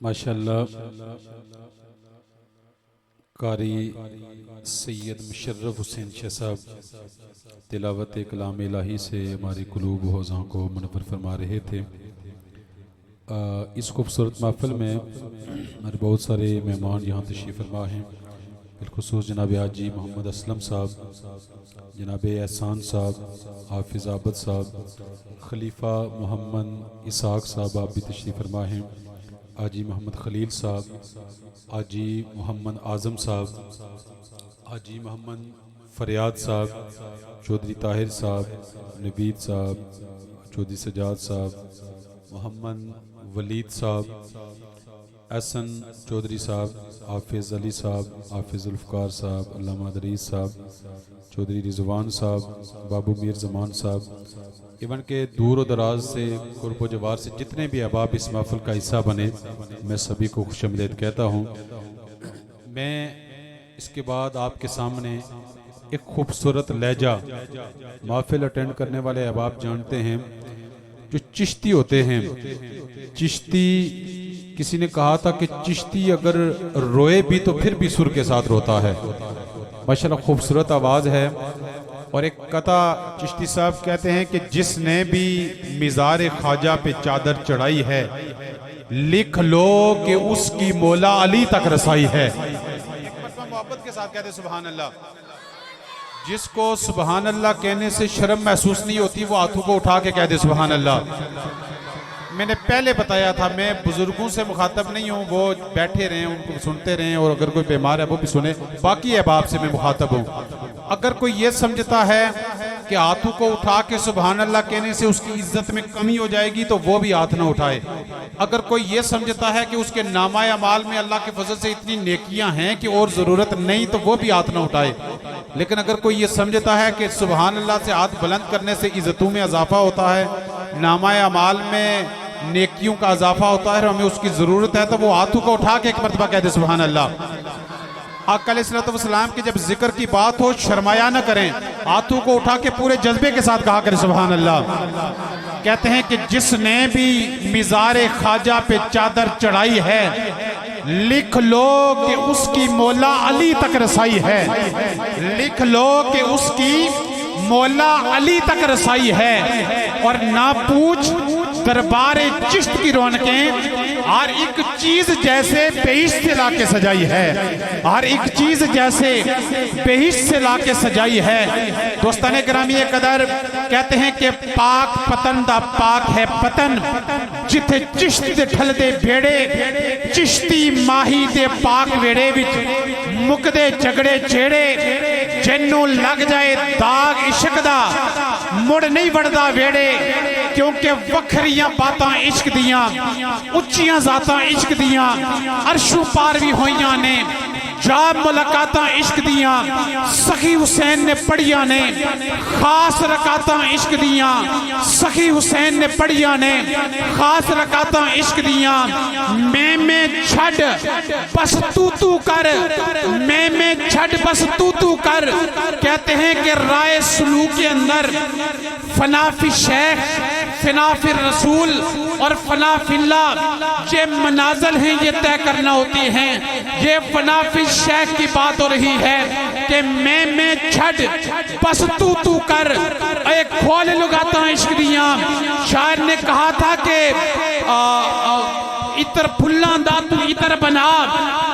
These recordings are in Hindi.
माशाअल्लाह कारी सैयद मुशर्रफ हुसैन शाह साहब तिलावत कलाम इलाही से हमारी कुलूब हौज़ा को मुनव्वर फरमा रहे थे। इस खूबसूरत महफ़िल में हमारे बहुत सारे मेहमान यहाँ तशरीफ़ फरमा हैं। बिलखुसूस जनाब हाजी मोहम्मद असलम साहब, जनाब एहसान साहब, हाफिज़ आबद साहब, खलीफा मोहम्मद इसाक साहब आप भी तशरीफ़ फरमा हैं। हाजी मोहम्मद खलील साहब, हाजी मोहम्मद आज़म साहब, हाजी मोहम्मद फरियाद साहब, चौधरी ताहिर साहब, नबीद साहब, चौधरी सजाद साहब, मोहम्मद वलीद साहब, एहसन चौधरी साहब, हाफिज़ अली साहब, हाफिज़ जुल्फ़कार साहब, अल्लामा दरीस साहब, चौधरी रिजवान साहब, बाबू मीर ज़मान साहब, इवन के दूर और दराज से कुर्ब व जवार से जितने भी अहबाब इस महफ़िल का हिस्सा बने, मैं सभी को खुशामदीद कहता हूँ। मैं इसके बाद आपके सामने एक खूबसूरत लहजा, महफ़िल अटेंड करने वाले अहबाब जानते हैं, जो चिश्ती होते हैं। चिश्ती, किसी ने कहा था कि चिश्ती अगर रोए भी तो फिर भी सुर के साथ रोता है। माशाल्लाह खूबसूरत आवाज़ है। और एक कथा चिश्ती साहब कहते हैं कि जिसने भी मिज़ार ख्वाजा पे चादर चढ़ाई है, लिख लो कि उसकी मौला अली तक रसाई है। मोहब्बत के साथ कहते सुभान अल्लाह। जिसको सुभान अल्लाह कहने से शर्म महसूस नहीं होती, वो हाथों को उठा के कह दे सुभान अल्लाह। मैंने पहले बताया था, मैं बुजुर्गों से मुखातब नहीं हूँ, वो बैठे रहें, उनको सुनते रहें, और अगर कोई बीमार है वो भी सुने। बाकी अहबाब से मैं मुखातब हूँ। अगर कोई ये समझता है कि हाथों को उठा के सुभान अल्लाह कहने से उसकी इज्जत में कमी हो जाएगी, तो वो भी हाथ ना उठाए। अगर कोई ये समझता है कि उसके नामाए अमाल में अल्लाह के फजल से इतनी नेकियां हैं कि और ज़रूरत नहीं, तो वो भी हाथ ना उठाए। लेकिन अगर कोई ये समझता है कि सुभान अल्लाह से हाथ बुलंद करने से इज्जतों में इजाफा होता है, नामाए अमाल में नेकियों का इजाफा होता है, और हमें उसकी ज़रूरत है, तो वो हाथों को उठा के एक मरतबा कह दे सुभान अल्लाह। आका अलैहिस्सलाम की जब जिक्र की बात हो, शर्माया न करें, हाथों को उठा के पूरे जज्बे के साथ कहा करें सुभान अल्लाह। कहते हैं कि जिसने भी मिज़ार ख्वाजा पे चादर चढ़ाई है, लिख लो कि उसकी मौला अली तक रसाई है। लिख लो कि उसकी मौला अली तक रसाई है। और ना पूछ दरबारे चिश्त की रौनकें, हर एक चीज जैसे बेहिश से लाके सजाई है। हर एक चीज जैसे बेहिश से लाके सजाई है। दोस्ताने गिरामी कदर, कहते हैं कि पाक पतन दा पाक है पतन, जिथे चिश्त दे ठलदे बेड़े, चिश्ती माही दे पाक वेड़े विच मुकदे झगड़े छेड़े। जिन्नू लग जाए दाग इश्क दा, मुड़ नहीं बढ़दा वेड़े, क्योंकि वखरियां बातां इश्क दियां, उच्चियां जातां इश्क दियां, अरशों पार भी होइयां ने, जाब मुलाकातां इश्क दियां, सखी हुसैन ने पढ़िया ने, खास रकातां इश्क दियां, सखी हुसैन ने पढ़िया ने, खास रकातां इश्क दियां। मैं छड़ बस तू कर, मैं छड़ बस तू कर। कहते हैं कि राय सुलूक के अंदर फनाफी शेख, फनाफी रसूल और फनाफिल्ला, ये मनाज़िल हैं, ये तय करना होती हैं। ये फनाफी शेख की बात हो रही है कि मैं छड़ बस तू कर, एक खोल लुगाता इश्क दियां। शायर ने कहा था कि इतर फुल्लां दा तू इतर बना,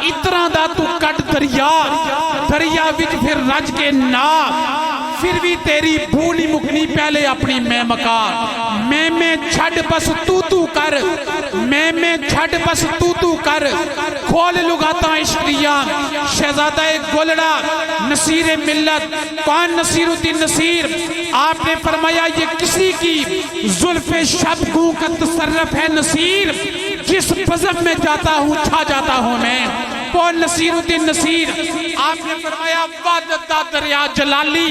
इतरां दा तू कट दरिया, दरिया विच फिर रज के ना, फिर भी तेरी भूली मुकनी पहले अपनी मैं मका। मैं छड़ बस तू कर, मैं छड़ बस तू कर, खोल लुगाता इश्क दिया। शहजादा गोलड़ा नसीर मिल्लत, कौन नसीरुद्दीन नसीर, आपने फरमाया ये किसी की जुल्फे शब को का तसर्रफ है नसीर, जिस बज़म में जाता हूँ छा जाता हूँ मैं, वो नसीरुद्दीन नसीर। आपने फरमाया वादता दरिया जलाली,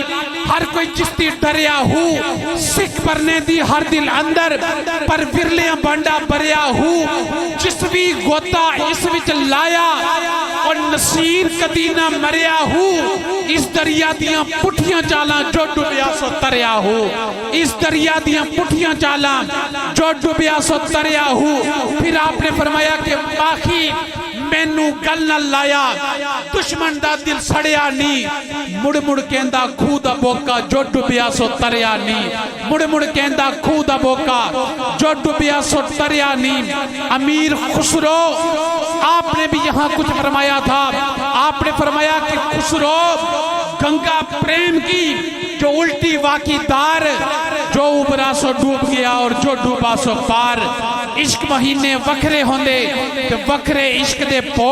हर कोई चिश्ती डरिया हूँ, सिख भरने दी हर दिल अंदर, पर विरलियां बांडा भरिया हूँ, जिस भी गोता इस विच लाया, और नसीर कदी ना मरिया हूँ। इस दरिया दियां पुठियां चालां जो डुबिया सो तरिया हूँ, इस दरिया दियां पुठियां चालां जो डुबिया सो तरिया हूँ। फिर आपने फरमाया कि बाकी मैनू गल न लाया, दुश्मन दा दिल सड़िया नी, मुड़ मुड़ कहंदा खूह दा बोका जो डुबिया सो तरिया नी, मुड़ मुड़ कहंदा खूह दा बोका जो डुबिया सो तरिया नी। अमीर खुसरो, आपने भी यहाँ कुछ फरमाया था। आपने फरमाया कि खुसरो गंगा प्रेम की जो उल्टी वाकीदार, जो उबरा सो डूब गया और जो डूबा सो पार। इश्क महीने वखरे होंदे ते वखरे इश्क दे पो,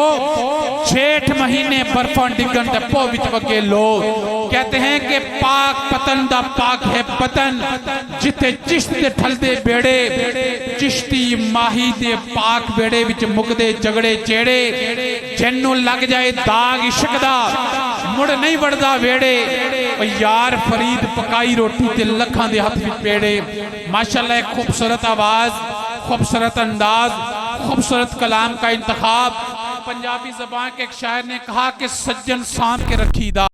जेठ महीने बर्फां डिगन ते पो विच वगे लो। कहते हैं कि पाक पतन दा पाक है पतन जिथे चिश्त दे ठलदे बेड़े चिश्ती माही दे पाक बेड़े विच मुकदे झगड़े चेड़े जिन्नू लग जाए दाग इश्क दा मुड़ नहीं वड़दा वेड़े ओ यार फरीद पकाई रोटी ते लखां दे हथ विच पेड़े। माशाअल्लाह एक खूबसूरत आवाज, खूबसूरत अंदाज, खूबसूरत कलाम का इंतखाब। पंजाबी ज़बान के एक शायर ने कहा कि सज्जन सांप के रखीदा।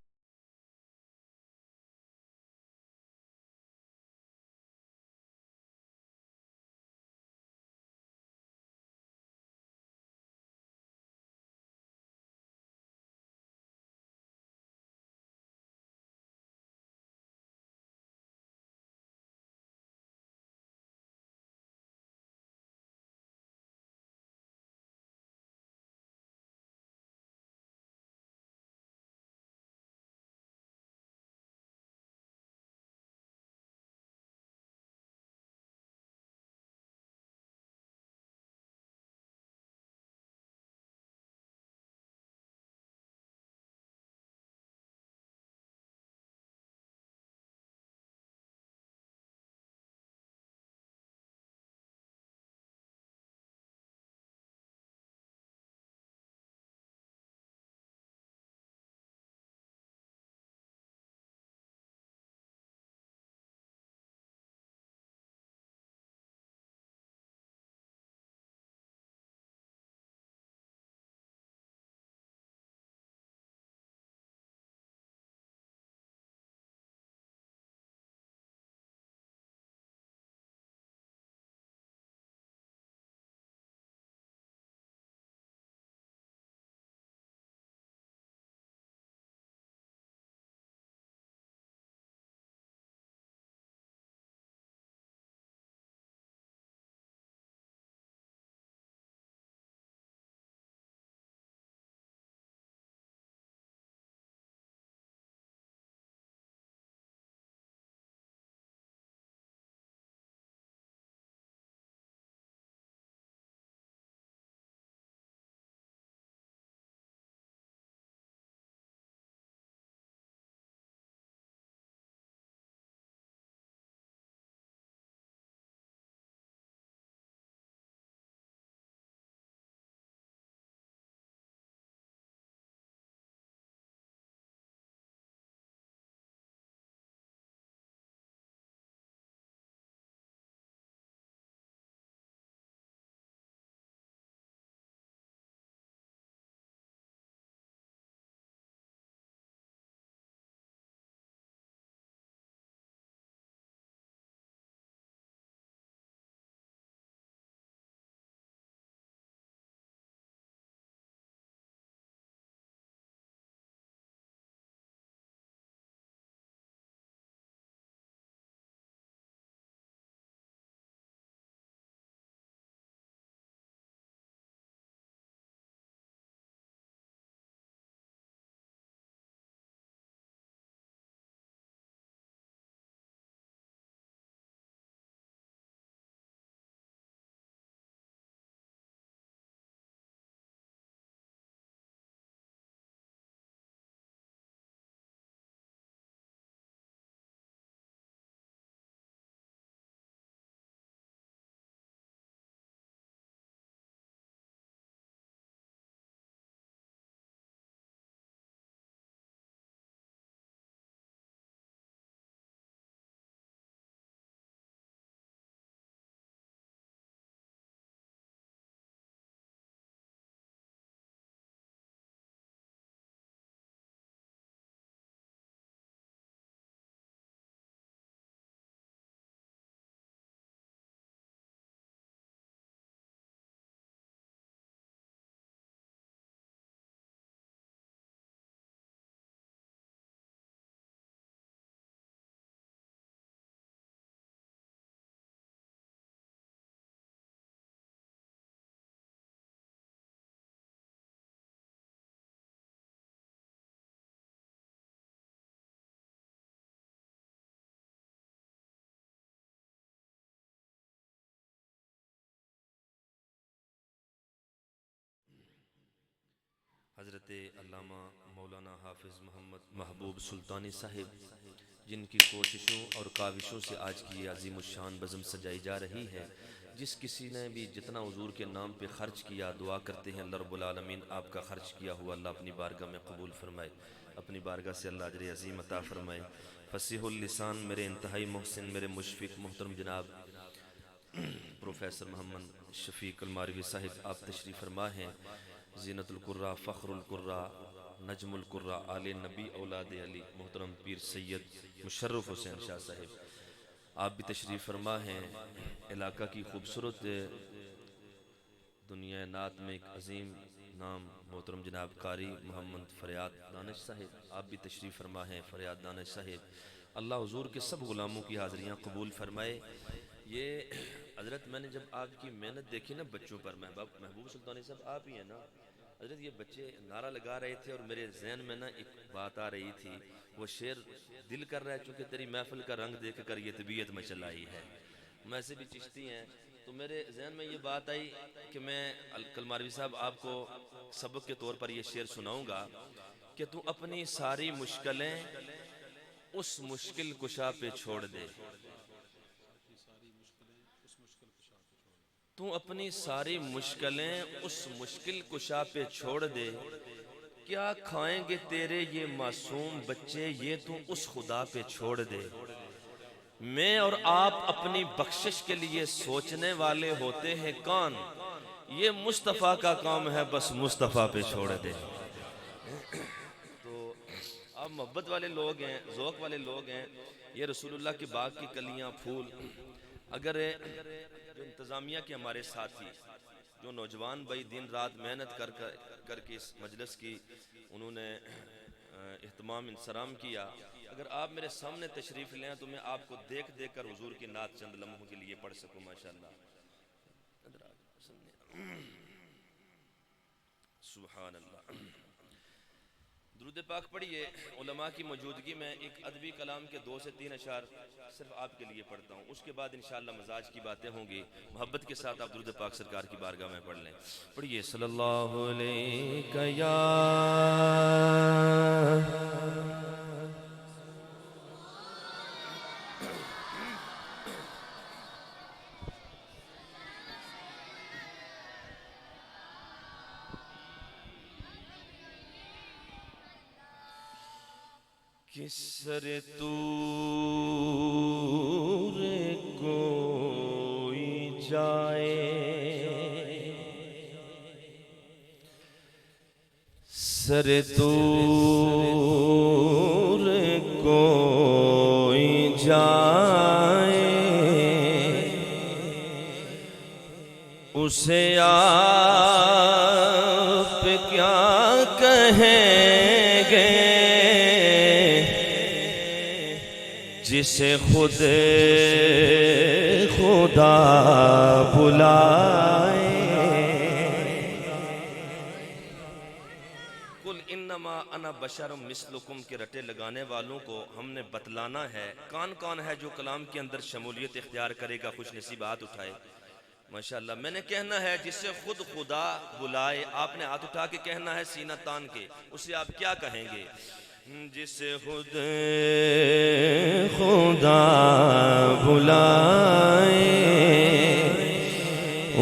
हज़रत अल्लामा मौलाना हाफिज़ मोहम्मद महबूब सुल्तानी साहिब, जिनकी कोशिशों और काविशों से आज की ये अज़ीमुश्शान बज़म सजाई जा रही है। जिस किसी ने भी जितना हुज़ूर के नाम पे ख़र्च किया, दुआ करते हैं अल्लाह रब्बुल आलमीन आपका ख़र्च किया हुआ अल्लाह अपनी बारगाह में कबूल फरमाए, अपनी बारगाह से अल्लाह अजर अज़ीम अता फरमाए। फसीहुल लिसान मेरे इंतहाई मोहसिन, मेरे मुशफ़िक़ मोहतरम जनाब प्रोफेसर मोहम्मद शफ़ीक़ अलमारवी साहिब, आप तशरीफ़ फरमा हैं। ज़ीनतुल कुर्रा, फ़ख्रुल कुर्रा, नजमुल कुर्रा, आले नबी औलाद अली मोहतरम पीर सैयद मुशर्रफ हुसैन शाह साहिब, आप भी तशरीफ़ फरमा हैं। इलाका की खूबसूरत दुनिया नात में एक अजीम नाम मोहतरम जनाब कारी मोहम्मद फ़रियाद दानिश साहिब, आप भी तशरीफ़ फरमा हैं। फ़रियाद दानिश साहिब, अल्लाह हुज़ूर के सब ग़ुलामों की हाज़रियाँ कबूल फरमाए। ये हज़रत मैंने जब आपकी मेहनत देखी ना बच्चों पर, महबूब सुल्तानी साहब आप ही हैं ना हज़रत, ये बच्चे नारा लगा रहे थे और मेरे जहन में ना एक बात आ रही थी, वो शेर दिल कर रहा है चूँकि तेरी महफिल का रंग देख कर ये तबीयत में चलाई है। वैसे भी चिश्ती हैं तो मेरे जहन में ये बात आई कि मैं अलमारवी साहब आपको सबक के तौर पर ये शेर सुनाऊँगा कि तू अपनी सारी मुश्किलें उस मुश्किल कुशा पे छोड़ दे, तू अपनी सारी मुश्किलें उस मुश्किल कुशा पे छोड़ दे। क्या खाएंगे तेरे ये मासूम बच्चे, ये तू उस खुदा पे छोड़ दे। मैं और आप अपनी बख्शिश के लिए सोचने वाले होते हैं कौन, ये मुस्तफ़ा का काम है, बस मुस्तफ़ा पे छोड़ दे। तो आप मोहब्बत वाले लोग हैं, ज़ौक़ वाले लोग हैं, ये रसूलुल्लाह के बाग की कलियां फूल, अगर जो इंतज़ामिया के हमारे साथी, जो नौजवान भाई दिन रात मेहनत करके इस मजलिस की उन्होंने इहतमाम इंसराम किया, अगर आप मेरे सामने तशरीफ़ लें तो मैं आपको देख देख कर हुजूर की नात चंद लम्हों के लिए पढ़ सकूँ। माशाअल्लाह, सुभान अल्लाह। दुरूद पाक पढ़िए। उलमा की मौजूदगी में एक अदबी कलाम के 2 से 3 अशार सिर्फ आपके लिए पढ़ता हूँ, उसके बाद इंशाअल्लाह मजाज की बातें होंगी। मोहब्बत के साथ आप दुरूद पाक सरकार की बारगाह में पढ़ लें। पढ़िए सल्लल्लाहु अलैहि या किसर तूर कोई जाए, सर तूर कोई जाए, उसे आप क्या कहेंगे जिसे खुद खुदा बुलाए। कुल इन्नमा अना बशरुम मिस्लुकुम के रटे लगाने वालों को हमने बतलाना है कौन कौन है जो कलाम के अंदर शमूलियत इख्तियार करेगा, खुश नसीब हाथ उठाए। माशाअल्लाह, मैंने कहना है जिससे खुद खुदा बुलाए, आपने हाथ उठा के कहना है सीना तान के, उसे आप क्या कहेंगे? जिसे खुद खुदा बुलाए,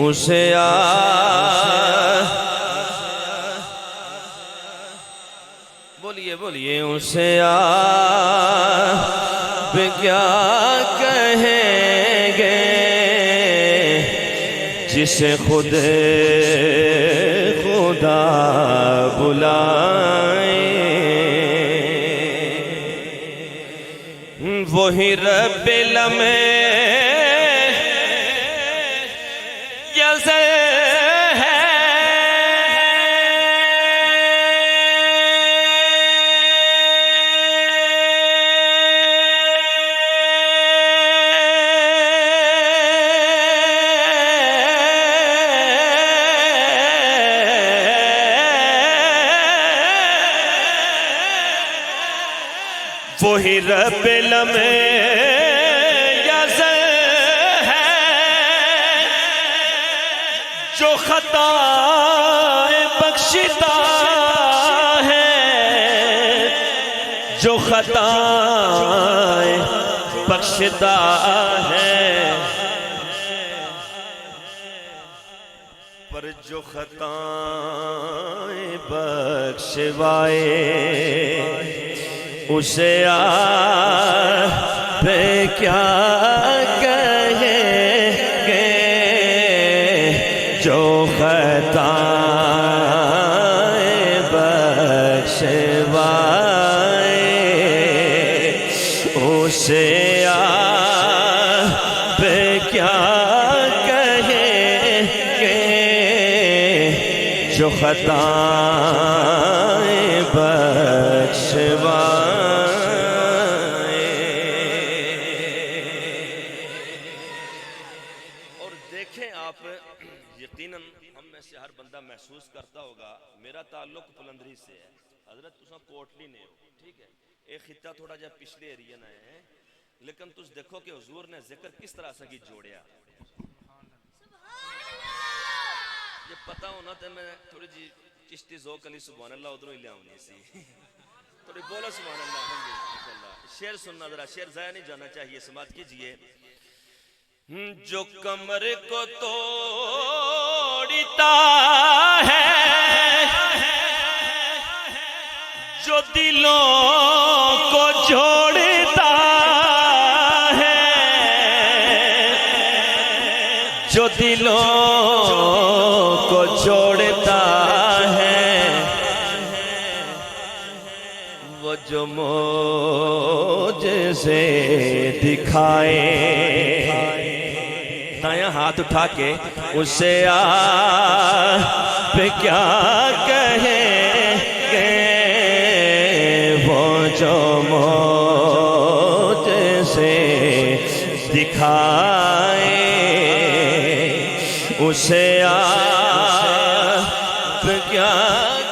उसे बोलिए बोलिए, उसे आप क्या कहेंगे जिसे खुद खुदा बुलाए। वही रब्बिल यज़ल है, वही रब्बिल यज़ल है जो खताए बख्शिता खताएं बख्शता है, पर जो खताएं बख्शवाए उसे आप क्या कहेंगे। जो खताएं बख्शवाए उसे आप क्या कहेंगे। जो खताएं बख्शवाए। और देखें आप, यकीनन हम में से हर बंदा महसूस करता होगा, मेरा ताल्लुक पुलंदरी से है, हजरत तुसा कोटली ने हो, ठीक है, एक खिता थोड़ा जा पिछले एरिया ना है, लेकिन तुस देखो कि हुजूर ने जिक्र किस तरह से की जोड़िया। ये पता होना तो मैं थोड़ी जी चिश्ती ज़ौक़ अली सुभान अल्लाह उधरों ही ले आऊंगी सी। थोड़ी बोलो सुभान अल्लाह। हाँ जी इंशाअल्लाह। शेर सुनना जरा, शेर ज़ाया नहीं जाना चाहिए, समात कीजिए। जो कमर को तोड़ता है, जो दिलों को जोड़ता है, जो दिलों को जोड़ता है, वो जो मोज़े दिखाए, दायां हाथ उठा के उसे आप क्या कहेंगे। वो जो मोज़े दिखाए उसे आप क्या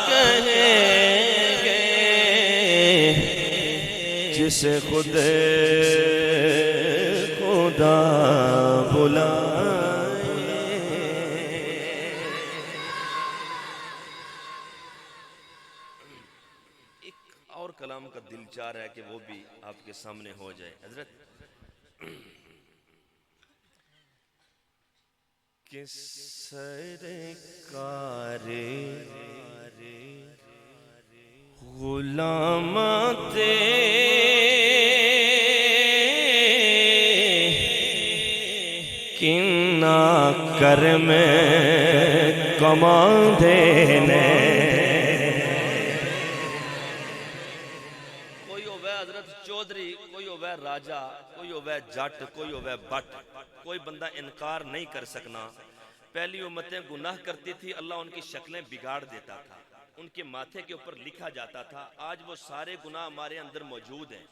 कहेंगे। जिसे खुदा बुलाए। एक और कलाम का दिल चाह रहा है कि वो भी आपके सामने हो जाए। हजरत कि सरकारे गुलाम किन्ना कर में कमा देने। कोई होवे हजरत चौधरी, कोई होवे राजा, कोई होवे जट, कोई होवे बट, कोई बंदा इनकार नहीं कर सकना। पहली उम्मतें गुनाह करती थी, अल्लाह उनकी शक्लें बिगाड़ देता था, उनके माथे के ऊपर लिखा जाता था। आज वो सारे गुनाह हमारे अंदर मौजूद हैं,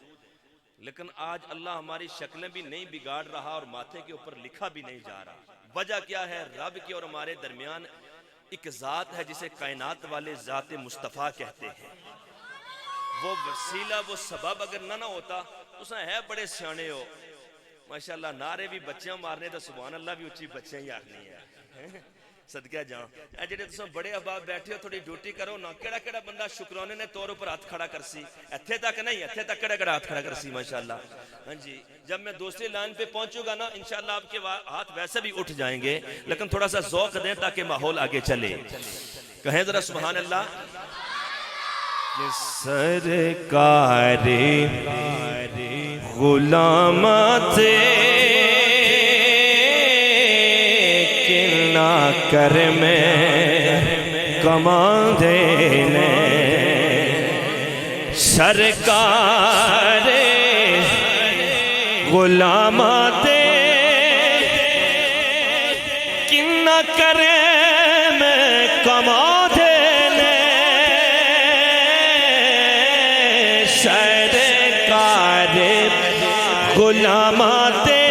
लेकिन आज अल्लाह हमारी शक्लें भी नहीं बिगाड़ रहा और माथे के ऊपर लिखा भी नहीं जा रहा। वजह क्या है? रब की और हमारे दरमियान एक ज़ात है जिसे कायनात वाले ज़ात मुस्तफ़ा कहते हैं। वो वसीला, वो सबब अगर ना होता, तुसा है बड़े सियाने हो माशाअल्लाह, नारे भी बच्चियां मारने तो सुभान अल्लाह भी उच्ची बच्चियां ही आखनी है। सदका जाओ जेडे तुस बड़े अहबाब बैठे हो, थोड़ी ड्यूटी करो ना। केड़ा केड़ा बंदा शुक्राने ने तौर पर हाथ खड़ा कर सी, इत्थे तक नहीं, इत्थे तक केड़ा केड़ा हाथ खड़ा कर सी माशाअल्लाह। हाँ जी, जब मैं दूसरी लाइन पे पहुंचूंगा ना इंशाअल्लाह आपके हाथ वैसे भी उठ जाएंगे, लेकिन थोड़ा सा ज़ौक़ दें ताकि माहौल आगे चले। कहें जरा सुभान अल्लाह। सरकारे गुलामते किन्ना कर में कमा देने। सरकारे गुलामते किन्ना कर में कमा देने। सरकारे गुलामते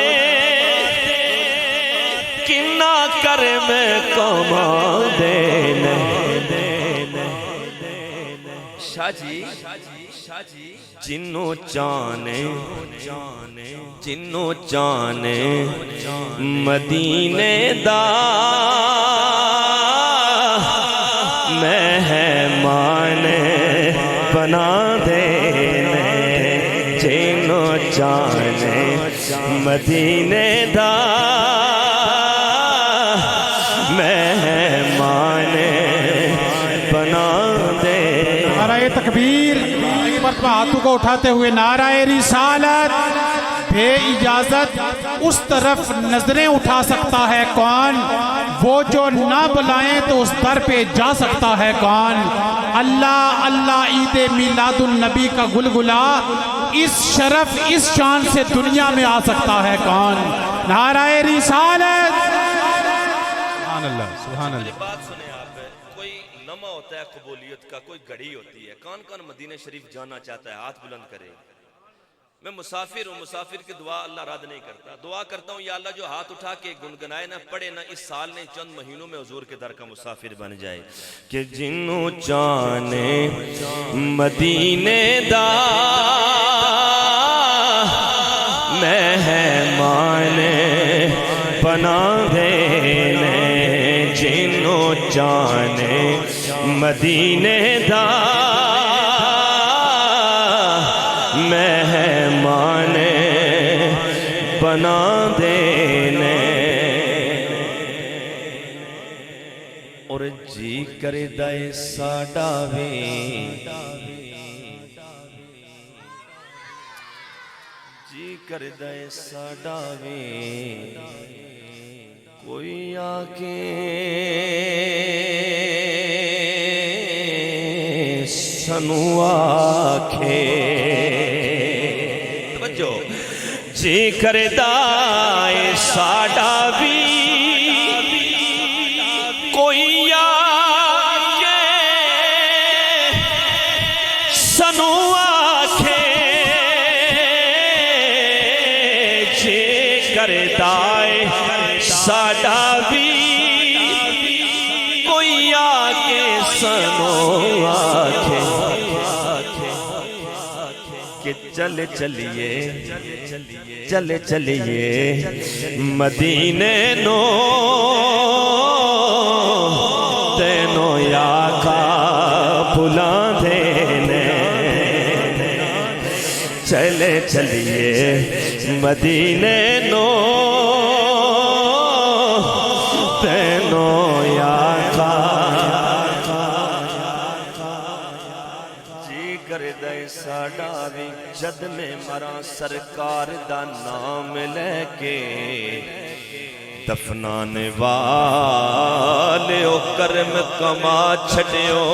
किन्ना कर में कमा देने। शाह जी जिन्नो जाने मदीने दा मेहमान बना देने। मदीने दा मेहमान बना दे। नाराए तकबीर, एक मरतबा हाथों को उठाते हुए नाराए रिसालत। बे इजाजत उस तरफ नजरें उठा सकता है कौन? वो जो ना बुलाएं तो उस दर पे जा सकता है कौन? अल्लाह अल्लाह ईद मिलादुन नबी का गुलगुला इस शरफ इस शान से दुनिया में आ सकता है कौन? नाराए रिसालत। सुभान अल्लाह, सुभान अल्लाह। बात सुने आप, कोई नमा होता है कबूलियत का, कोई घड़ी होती है। कौन कौन मदीना शरीफ जाना चाहता है? हाथ बुलंद करे। मैं मुसाफिर हूँ, मुसाफिर की दुआ अल्लाह रद्द नहीं करता। दुआ करता हूँ या अल्लाह जो हाथ उठा के गुनगुनाए ना, पढ़े ना, इस साल ने चंद महीनों में हुजूर के दर का मुसाफिर बन जाए। कि जिन्नू जाने मदीने दा मेहमान बना देने, जिन्नू जाने मदीने दा मेहमान बना देने। और जी करे दाए साडा वे, जी करे दाए साडा वे, कोई आके सनू आखे। जी करदा ए साडा भी कोई आके सनू आखे। जी करदा ए साडा भी कोई आके सनू आखे। कि चल चलिए चल चलिए मदीने नो, तेनो आका बुला देने। चले चलिए मदीने नो, तेनो आका। जी कर दे साडा भी जद में मरा सरकार दा नाम लेके, दफनाने वाले ओ कर्म कमा छड़ियो।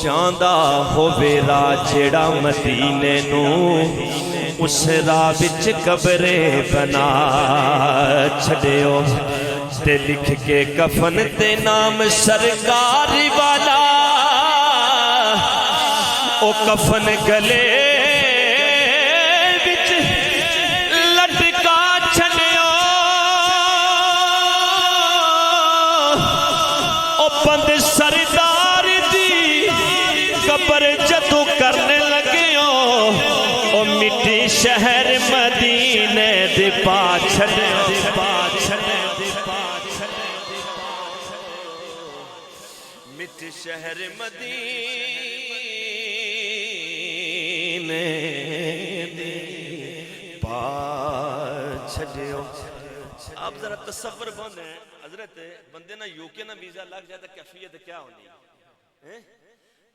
चांदा होवे राह जेड़ा मदीने नू, उस राह विच कब्रे बना छड़ियो। ते लिख के कफन ते नाम सरकार वाला, ओ कफन गले विच लटका छड़ियो। ओ बंद सरदार दी कब्र जदों करने लगे हो, ओ मिट्टी शहर मदीने दे पा छड़ियो। मिट्टी शहर मदीने पा छड़ियो। आप जरा तसव्वुर बंद है हजरत, बंदे ना यूके ना वीजा लग जाए तो कैफियत क्या होनी है?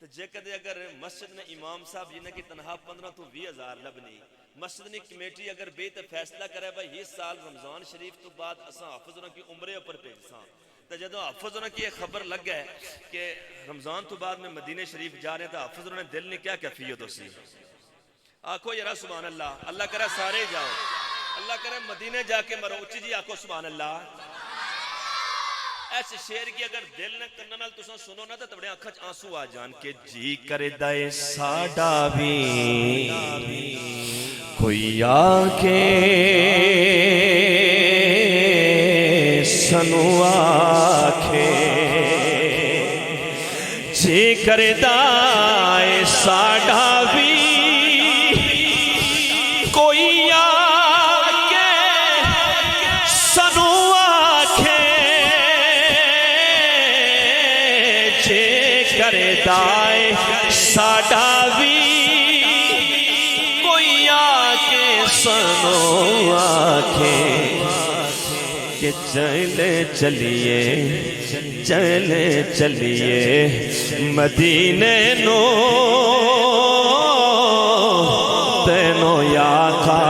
तो जे कदे अगर मस्जिद ने इमाम साहब जिन्हें की तनहा 15 तो 20,000 लबनी, मस्जिद ने कमेटी अगर बेत फैसला करे भाई इस साल रमजान शरीफ तो बाद असा हाफिज होना की उम्रे ऊपर भेजसा, तो जो हाफिज होना की खबर लग गए कि रमजान तो बाद में मदीने शरीफ जा रहे हैं, तो हाफिज होने दिल ने क्या कैफियत होसी? आखो यारा सुभान अल्लाह, अल्लाह करे सारे जाओ, अल्लाह करे मदीने जाके मरो। उच्ची जी आखो सुभान अल्लाह। ऐसे शेर की अगर दिल ने कन्ना नाल तुसा सुनो ना तो तबड़े आंखों च आंसू आ जान के जी करे दाए साडा भी कोई आके सनू आखे। जी करे दाए साडा भी कोई आके सनू आखे। जे करे दाए साडा भी कोई सनो आंखें कि चले चलिए चले चलिए मदीने नो तेनो याखा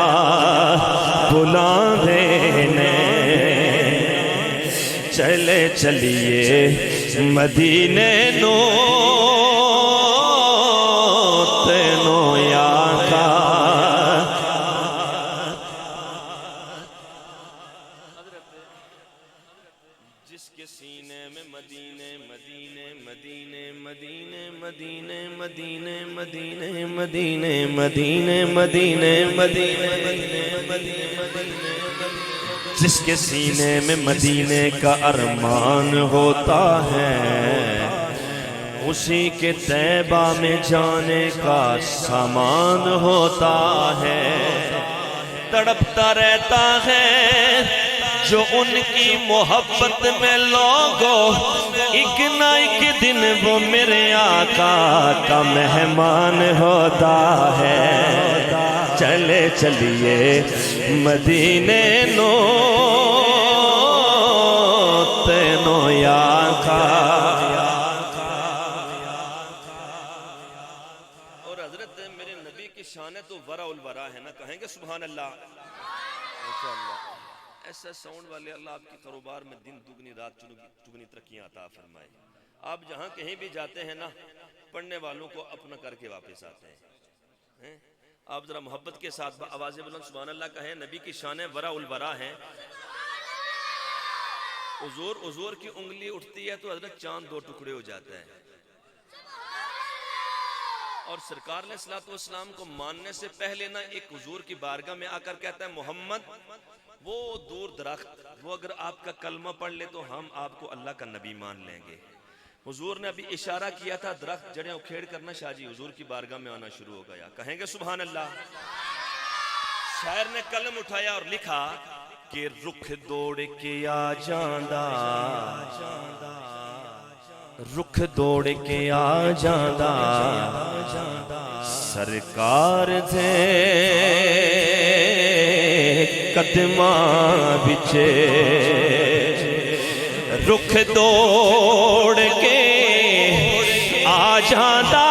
बुलावे ने चले चलिए मदीने नो तेनो याखा। जिसके सीने में मदीने मदीने मदीने मदीने मदीने मदीने मदीने मदीने मदीने मदीने मदीने मदीने जिसके सीने में मदीने का अरमान होता है उसी के तैबा में जाने का सामान होता है। तड़पता रहता है जो उनकी मोहब्बत में लोगों एक ना एक दिन वो मेरे आका का मेहमान होता है। चले चलिए मदीने नो तेनो याका। और हजरत मेरे नबी की शान तो वरा उल वरा है ना, कहेंगे सुभान अल्लाह। माशाअल्लाह ऐसा साउंड वाले अल्लाह आपकी कारोबार में दिन दुगनी रात चुगनी तरक्कियां अता फरमाए। आप जहां कहीं भी जाते हैं ना पढ़ने वालों को अपना करके वापस आते हैं। आप जरा मोहब्बत के साथ आवाज़ बुलंद सुभान अल्लाह कहें। नबी की शान वरा उल वरा है। हुजूर की उंगली उठती है तो हजरत चांद दो टुकड़े हो जाता है। और सरकार अलैहिस्सलातु वस्सलाम को मानने से पहले ना एक हुजूर की बारगाह में आकर कहता है मोहम्मद वो दूर दरख्त वो अगर आपका कलमा पढ़ ले तो हम आपको अल्लाह का नबी मान लेंगे। हुजूर ने अभी इशारा किया था दरख्त जड़ें उखेड़ करना शाहजी हुजूर की बारगाह में आना शुरू हो गया। कहेंगे सुभान अल्लाह। शायर ने कलम उठाया और लिखा कि रुख दौड़ के आ जांदा रुख दौड़ के आ जांदा सरकार दे कदमां विचे रुख दौड़ के आ जांदा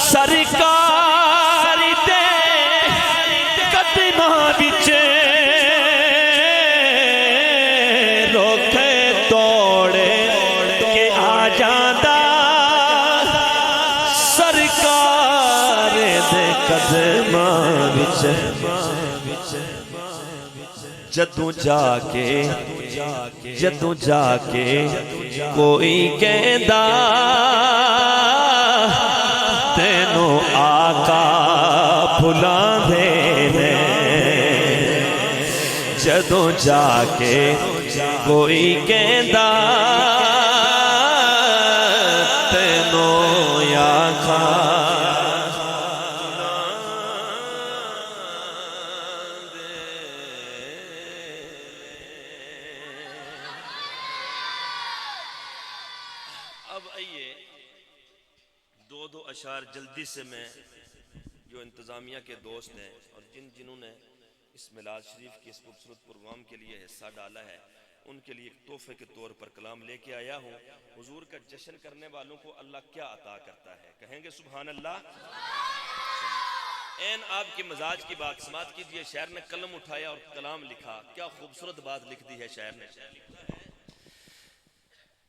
सरकार दे कदमां विचे रुख दौड़ के आ जांदा सरकार दे कदमां विचे। जदों जाके कोई कहंदा तेनों आका भुलांदे ने। जदों जाके कोई कहंदा तेनों आका। अब आइए दो अशार जल्दी से मैं जो इंतज़ामिया के दोस्त हैं और जिन्होंने इस मिलाद शरीफ के इस खूबसूरत प्रोग्राम के लिए हिस्सा डाला है उनके लिए एक तोहफे के तौर पर कलाम लेके आया हूँ। हुजूर का जश्न करने वालों को अल्लाह क्या अता करता है। कहेंगे सुभान अल्लाह। एन आपके मजाज की बात समात कीजिए। शायर ने कलम उठाया और कलाम लिखा। क्या खूबसूरत बात लिख दी है शायर ने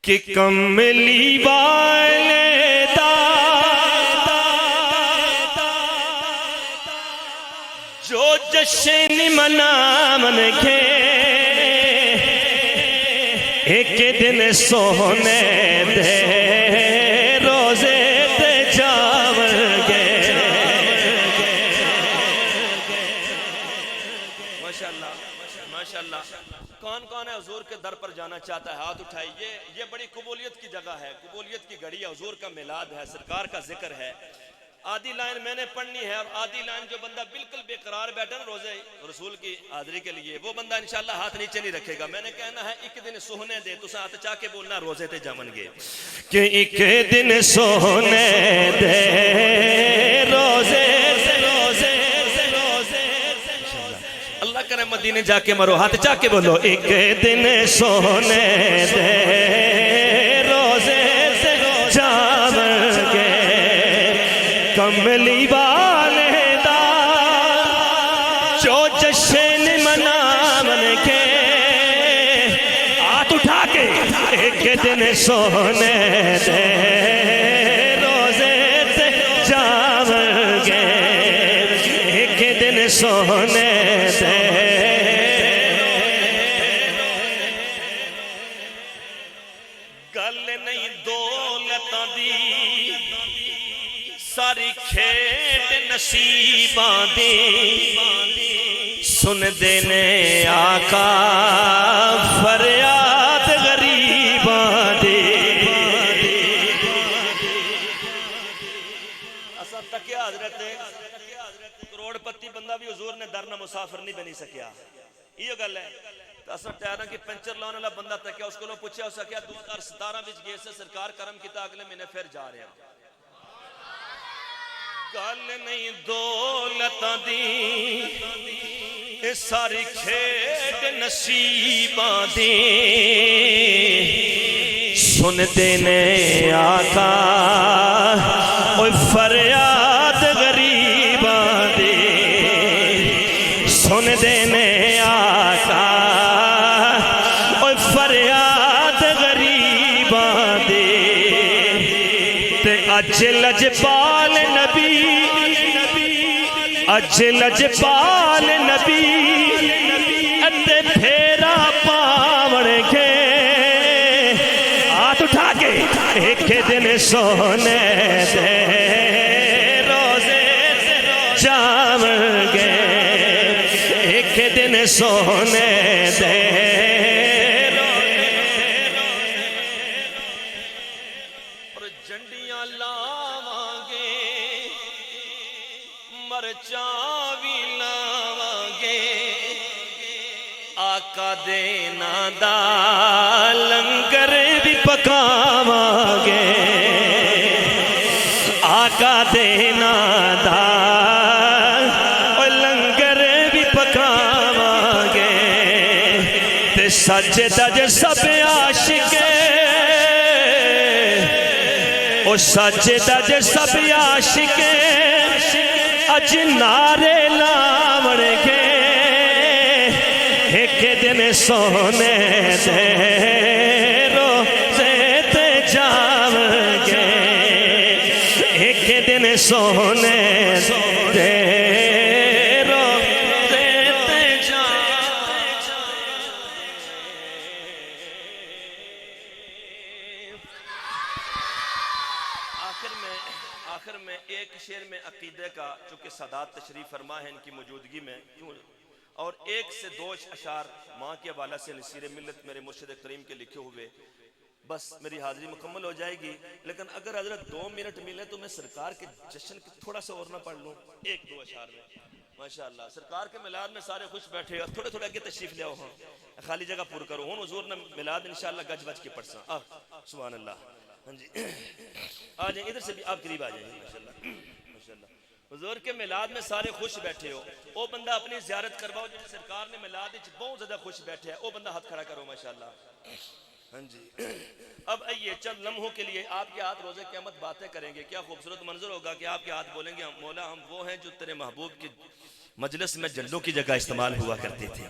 कि कमली वाले जो जश्न मना मन के एक दिन सोने दे रोजे ते जावगे। माशाल्लाह माशाल्लाह। कौन कौन है हुजूर के दर पर जाना चाहता है हाथ उठाइए। ये बड़ी कबूलियत की जगह है, कबूलियत की घड़ी है। हुजूर का मिलाद है, सरकार का जिक्र है। आधी लाइन मैंने पढ़नी है और आधी लाइन जो बंदा बिल्कुल बेकरार बैठा ना रोजे रसूल की हाजिरी के लिए वो बंदा इंशाल्लाह हाथ नीचे नहीं रखेगा। मैंने कहना है एक दिन सोने दे तुसा हाथ चाह के बोलना रोजे ते जावनगे कि एक दिन सोने दे रोजे करें मदीने जाके मरो, हाथ जाके बोलो एक दिन सोने दे रोजे से जावगे कमली वाले दा जो जश्न मनावन के हाथ उठा के एक दिन सोने दे रोजे से जावगे एक दिन सोने दे गल नहीं दौलतां दी सारी खेड नसीबां दी सुन देने आका फरियाद गरीबां दी असा तकिया हजरत करोड़पति बंदा भी हुजूर ने दर ना मुसाफिर नहीं बनी सकिया ये गल है असा टायरा की पंचर लाने वाला बंदा तकिया उसको पूछा उस क्या 2017 विच गए से सरकार करम किता अगले महीने फिर जा रहे हैं गल नहीं दौलतां दी सारी खेड नसीबां दी सुन देने आका ओए फरियाद गरीबां दी सुन देने आका ओए फरियाद गरीबां दी ते अज लजपाल नबी अज लजपाल नबी अते फेरा पावण के हाथ उठा के एक दिन सोने दे रोजे जावगे एक दिन सोने दे और झंडियां लावांगे मरचा भी लावांगे आका दे नां दा लंगर भी पकावांगे आका दे नां दा लंगर भी पकावांगे ते सच दज सब आशिक ओ सच दज सब आशिक अज नारे लावण के एक दिन सोने दे रोजे ते जावगे एक दिन सोने दे रोजे ते आखिर में एक शेर में अकीदे का चूंकि सादात तशरीफ फरमा है इनकी मौजूदगी में क्यों और एक से दो अशार माँ के हवाला से नसीर मिल्लत मेरे मुर्शिद करीम के लिखे हुए बस मेरी हाजिरी मुकम्मल हो जाएगी लेकिन अगर हजरत 2 मिनट मिले तो मैं सरकार के जश्न की थोड़ा सा और ना पढ़ लूँ एक दो अशार में माशाअल्लाह सरकार के मिलाद में सारे खुश बैठे और थोड़े थोड़े आगे तशरीफ ले आओ हाँ खाली जगह पूरी करो हूँ हुजूर ने मिलाद इंशाअल्लाह गज बज के पढ़ सा सुभान अल्लाह हाँ जी आ जाए इधर से भी आप करीब आ जाइए माशाअल्लाह माशाअल्लाह हुजूर के मिलाद में सारे खुश बैठे हो वो बंदा अपनी ज़ियारत करवाओ जो सरकार ने मिलाद बहुत ज़्यादा खुश बैठे है वो बंदा हाथ खड़ा करो माशाअल्लाह हाँ जी अब आइए चंद लम्हों के लिए आपके हाथ रोज़े क़यामत बातें करेंगे क्या खूबसूरत मंजर होगा कि आपके हाथ बोलेंगे मौला हम वो हैं जो तेरे महबूब की मजलिस में जल्लों की जगह इस्तेमाल हुआ करती थी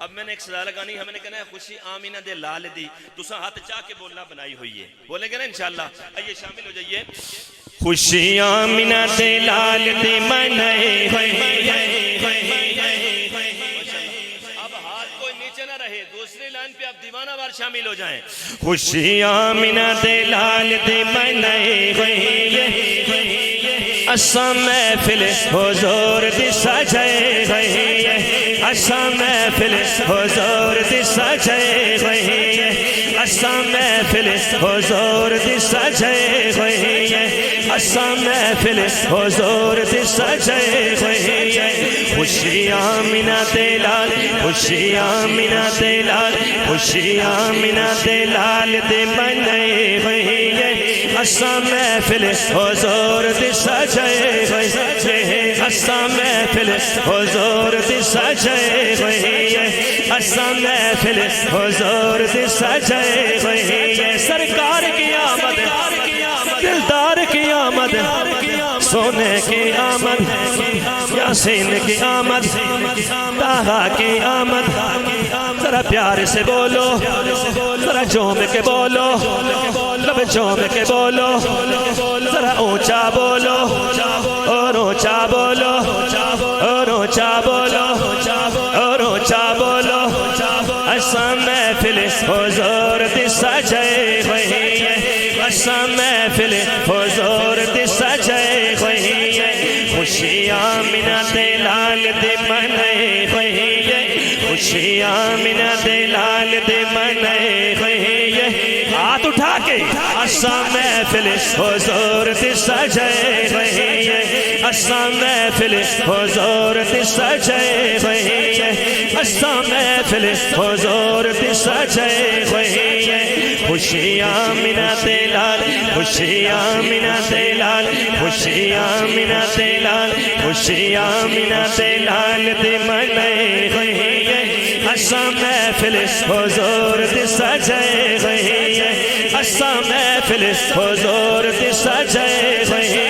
अब मैंने एक सजा लगानी हमने कहना है खुशी आमीना दे लाल दी तुसा हाथ चाह के बोलना बनाई हुई है बोलेंगे ना इंशाअल्लाह आइए शामिल हो जाइए खुशी आमीना दे लाल दी मनाई हुई अब हाथ कोई नीचे ना रहे दूसरी लाइन पे आप दीवाना वार शामिल हो जाएं खुशी आमीना दे लाल दी मनाई हुई असा महफिल हुजूर दी सजाई हुई असा महफिल हुजूर दी सजाई हुई असा महफिल हुजूर दी सजाई हुई असा महफिल हुजूर दी सजाई हुई खुशियां मिना दे लाल खुशियां मिना दे लाल खुशियां मिना दे लाल दे बनाई हुई असा महफिल हुजूर दी सजाए होए असा महफिल हुजूर दी सजाए होए असा महफिल हुजूर दी सजाए होए सरकार की आमद दिलदार की आमद सोने की आमद यासीन की आमद ताहा की आमद जरा प्यार से बोलो जरा झूम के बोलो लब झूम के बोलो जरा ऊंचा बोलो और ऊंचा बोलो और ऊंचा बोलो और ऊंचा बोलो असा महफिल हुजूर दी सजाए होए असा महफिल हुजूर दी सजाए होए खुशियां मिना दे लाल दे मनाए होए खुशियां मिना दे लाल दे मनाए होए हाथ उठा के असा महफिल हुजूर दी सजाए होए असा महफिल हुजूर दी सजाए होए असा महफिल हुजूर दी सजाए होए खुशियां मिना दे लाल खुशियां मिना दे लाल खुशियां मिना दे लाल खुशियां मिना दे लाल दे मनाए होए असा महफिल हुजूर दी सजाए होए असा महफिल हुजूर दी सजाए होए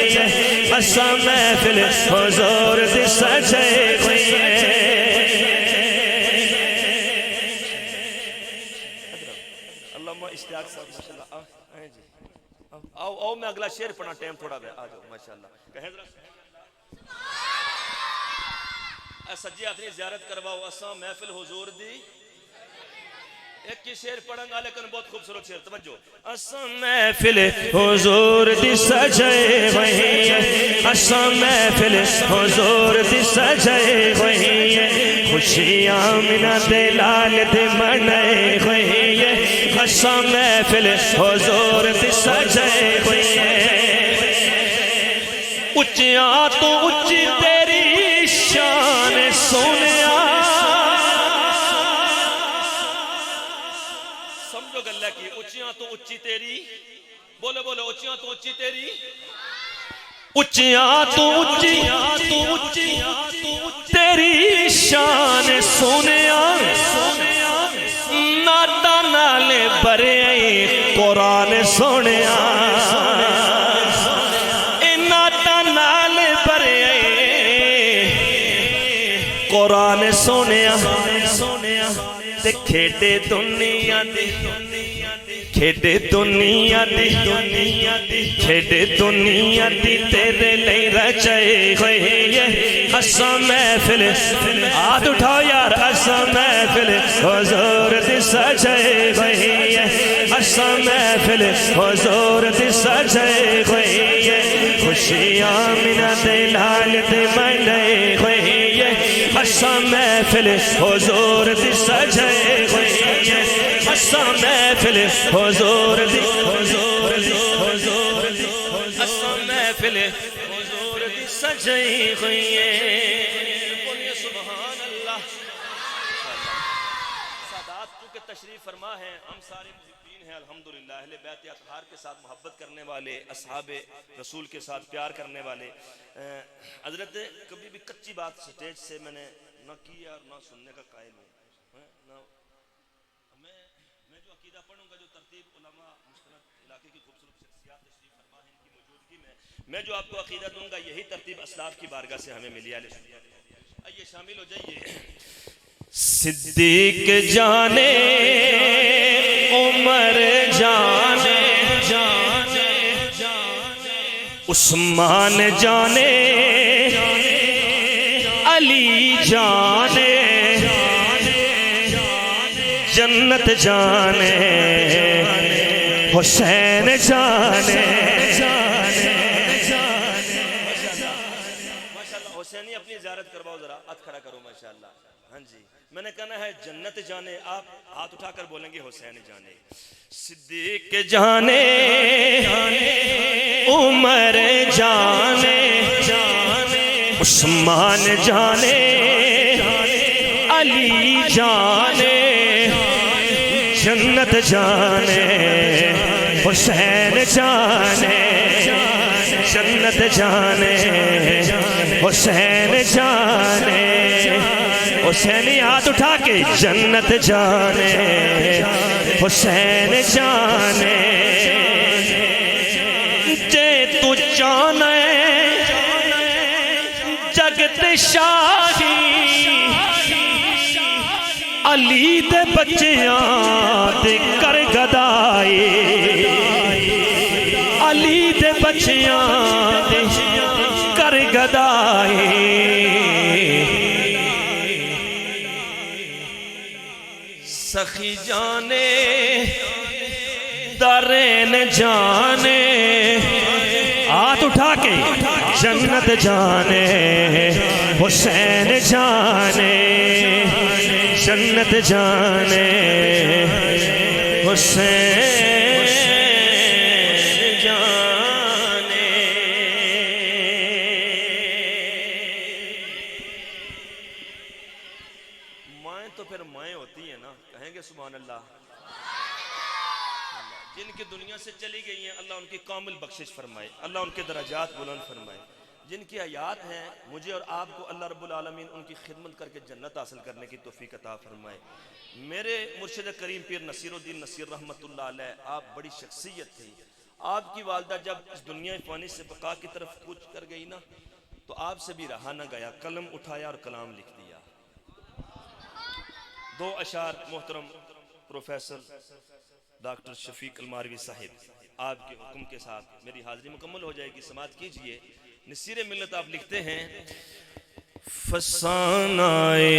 असा महफिल हुजूर दी सजाए होए आओ आओ मैं अगला शेर पढ़ना टाइम थोड़ा है आ जाओ माशाल्लाह कहें जरा सज्जे हाथ ज़ियारत करवाओ असा महफिल हुजूर दी एक ही शेर पढ़ूंगा लेकिन बहुत खूबसूरत शेर तवज्जो असा महफिल हुजूर दी सजाए होए असा महफिल हुजूर दी सजाए होए खुशियां मिना दे लाल दे मनाए होए असा महफिल हुजूर दी सजाए होए उच्चिया तो उच्ची तेरी शान सोनिया समझो गल्ला की उच्चिया तो उच्ची तेरी बोलो बोलो उच्चिया तो उच्ची तेरी उच्चिया तो उच्ची तेरी शान सोनिया नाता नाले बरे कुरान सोनिया नाता नाले बरे कुरान सोनिया ते खेडे दुनिया दी खेडे दुनिया दी खेडे दुनिया दी तेरे लिए रचाए होए असा महफिल हाथ उठाओ यार असा महफिल हुजूर दी सजाए होए असा महफिल हुजूर दी सजाए होए खुशियां मिना दे लाल दे मनाए होए असा महफिल हुजूर दी सजाए होए असा महफिल हुजूर दी असा महफिल हुजूर दी सजाई हुई है बोलिए सुभान अल्लाह सादात चूंकि तशरीफ फरमा है हम सारे मुहिब्बीन हैं अल्हम्दुलिल्लाह अहले बैत अतहार के साथ मोहब्बत करने वाले असहाबे रसूल के साथ प्यार करने वाले हजरत कभी भी कच्ची बात स्टेज से मैंने न की और न सुनने का कायल हूँ मैं जो अकीदा पढ़ूंगा जो तरतीब उलमा मुस्तनद इलाके की खूबसूरत शख्सियात तशरीफ फरमा है इनकी मौजूदगी में मैं जो आपको अकीदा दूंगा यही तरतीब असलाफ की बारगाह से हमें मिली है आइए शामिल हो जाइए सिद्दीक जाने उमर जाने उस्मान जाने अली जाने जन्नत जाने हुसैन जाने माशाल्लाह हुसैनी अपनी ज़ियारत करवाओ जरा हाथ खड़ा करो माशाल्लाह हाँ जी मैंने कहना है जन्नत जाने आप हाथ उठाकर बोलेंगे हुसैन जाने सिद्दीक जाने उमर जाने उस्मान जाने अली जाने जन्नत जाने हुसैन जाने जन्नत जाने हुसैन जाने हुसैनी हाथ उठा के जन्नत जाने हुसैन जाने जे तू जाने जगत शाही अली दे बच्चियां दे कर गदाई अली दे बच्चियां दे कर गदाई सखी जाने दरेन जाने हाथ उठा के जन्नत जाने हुसैन जाने जन्नत जाने हुसैन जाने माएँ तो फिर माएँ होती है ना, कहेंगे सुभान अल्लाह। जिनकी दुनिया से चली गई हैं अल्लाह उनकी कामिल बख्शिश फरमाए, अल्लाह उनके दराजात बुलंद फरमाए। जिनकी हयात हैं मुझे और आपको अल्लाह रब्बुल आलमीन उनकी खिदमत करके जन्नत हासिल करने की तौफीक अता फरमाए। मेरे मुर्शिद करीम पीर नसीरुद्दीन नसीर रहमतुल्लाह अलैह, आप बड़ी शख्सियत थी। आपकी वालदा जब इस दुनिया फ़ानी से बका की तरफ कूच कर गई ना, तो आपसे भी रहा ना गया, कलम उठाया और कलाम लिख दिया। दो अशार मोहतरम प्रोफेसर डॉक्टर शफीक अलमारवी साहिब, आपके हुक्म के साथ मेरी हाजिरी मुकम्मल हो जाएगी, समाअत कीजिए। नसीरे मिल्लत आप लिखते हैं, फसानाए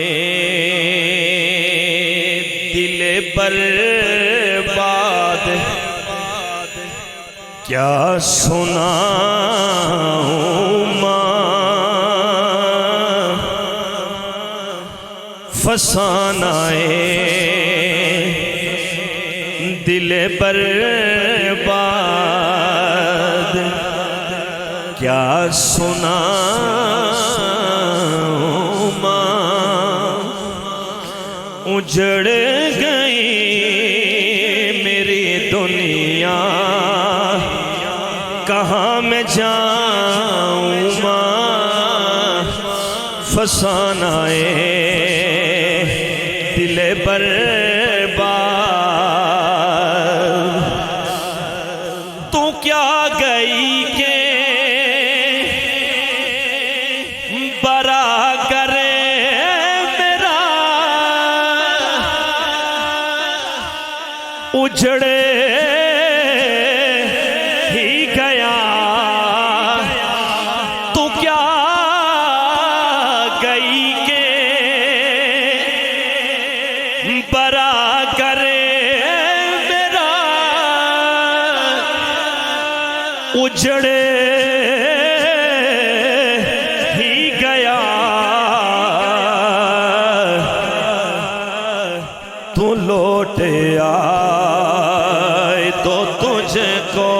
दिले बर्बाद क्या सुनाऊं मां, फसानाए दिले बर्बाद क्या सुनाऊं मां, उजड़ गई मेरी दुनिया कहाँ मैं जाऊं मां, फसानाए दिले बर्बाद तू क्या गई के बरा करे मेरा, उजड़े ही गया तू क्या गई के बरा करे मेरा, उजड़े ही गया तू लौट आए तो तुझको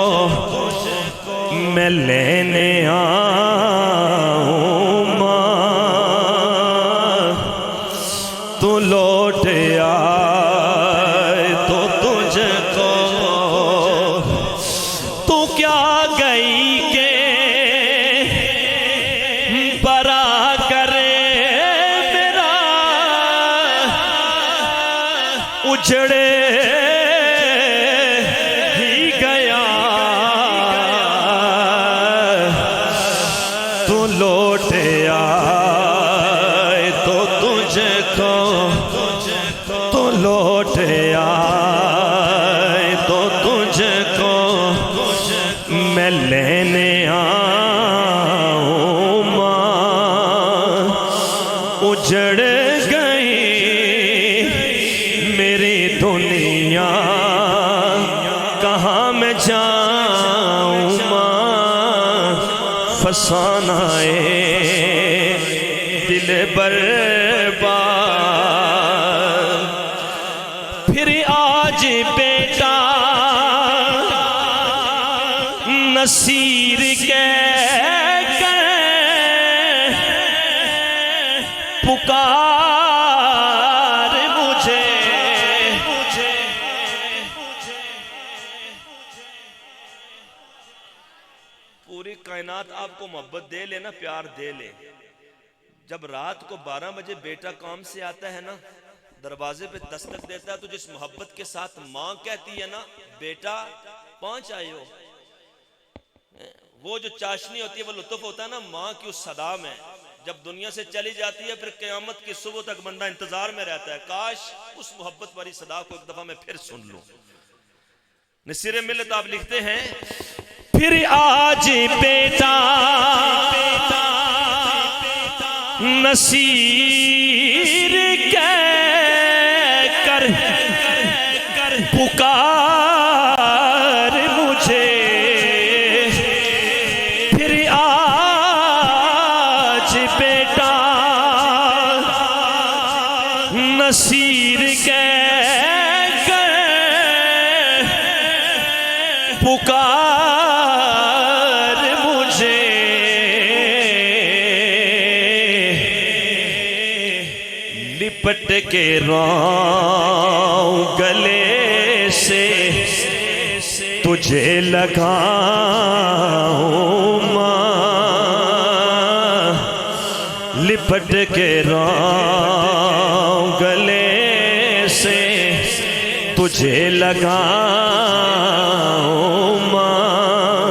मैं लेने आऊं मां, तू लौट आए तो तुझको, तू क्या गई के बरा करे मेरा, उजड़े ही गया तू लौट आए तो तुझको, तू लौट आए तो तुझको मैं लेने आऊं मां, उजड़ गई मेरी दुनिया कहाँ मैं जाऊं मां, फसानाए दिल बर्बाद। फिर आज बेटा नसीर के पुकार मुझे कायनात आपको मोहब्बत दे ले ना, प्यार दे ले। जब रात को 12 बजे बेटा काम से आता है ना, दरवाजे पे दस्तक देता है, तो जिस मोहब्बत के साथ माँ कहती है ना, बेटा 5 आए हो, वो जो चाशनी होती है, वो लुत्फ होता है ना माँ की उस सदा में। जब दुनिया से चली जाती है, फिर क़यामत की सुबह तक बंदा इंतजार में रहता है, काश उस मोहब्बत वाली सदा को एक दफा मैं फिर सुन लूं। नसीर मिल्लत आप लिखते हैं, फिर आज बेटा नसीर कह कर पुकार मुझे, फिर आज बेटा नसीर कह कर पुकार मुझे, लिपट के रोऊं गले से तुझे लगाऊं मां, लिपट के रोऊं गले से तुझे लगाऊं मां,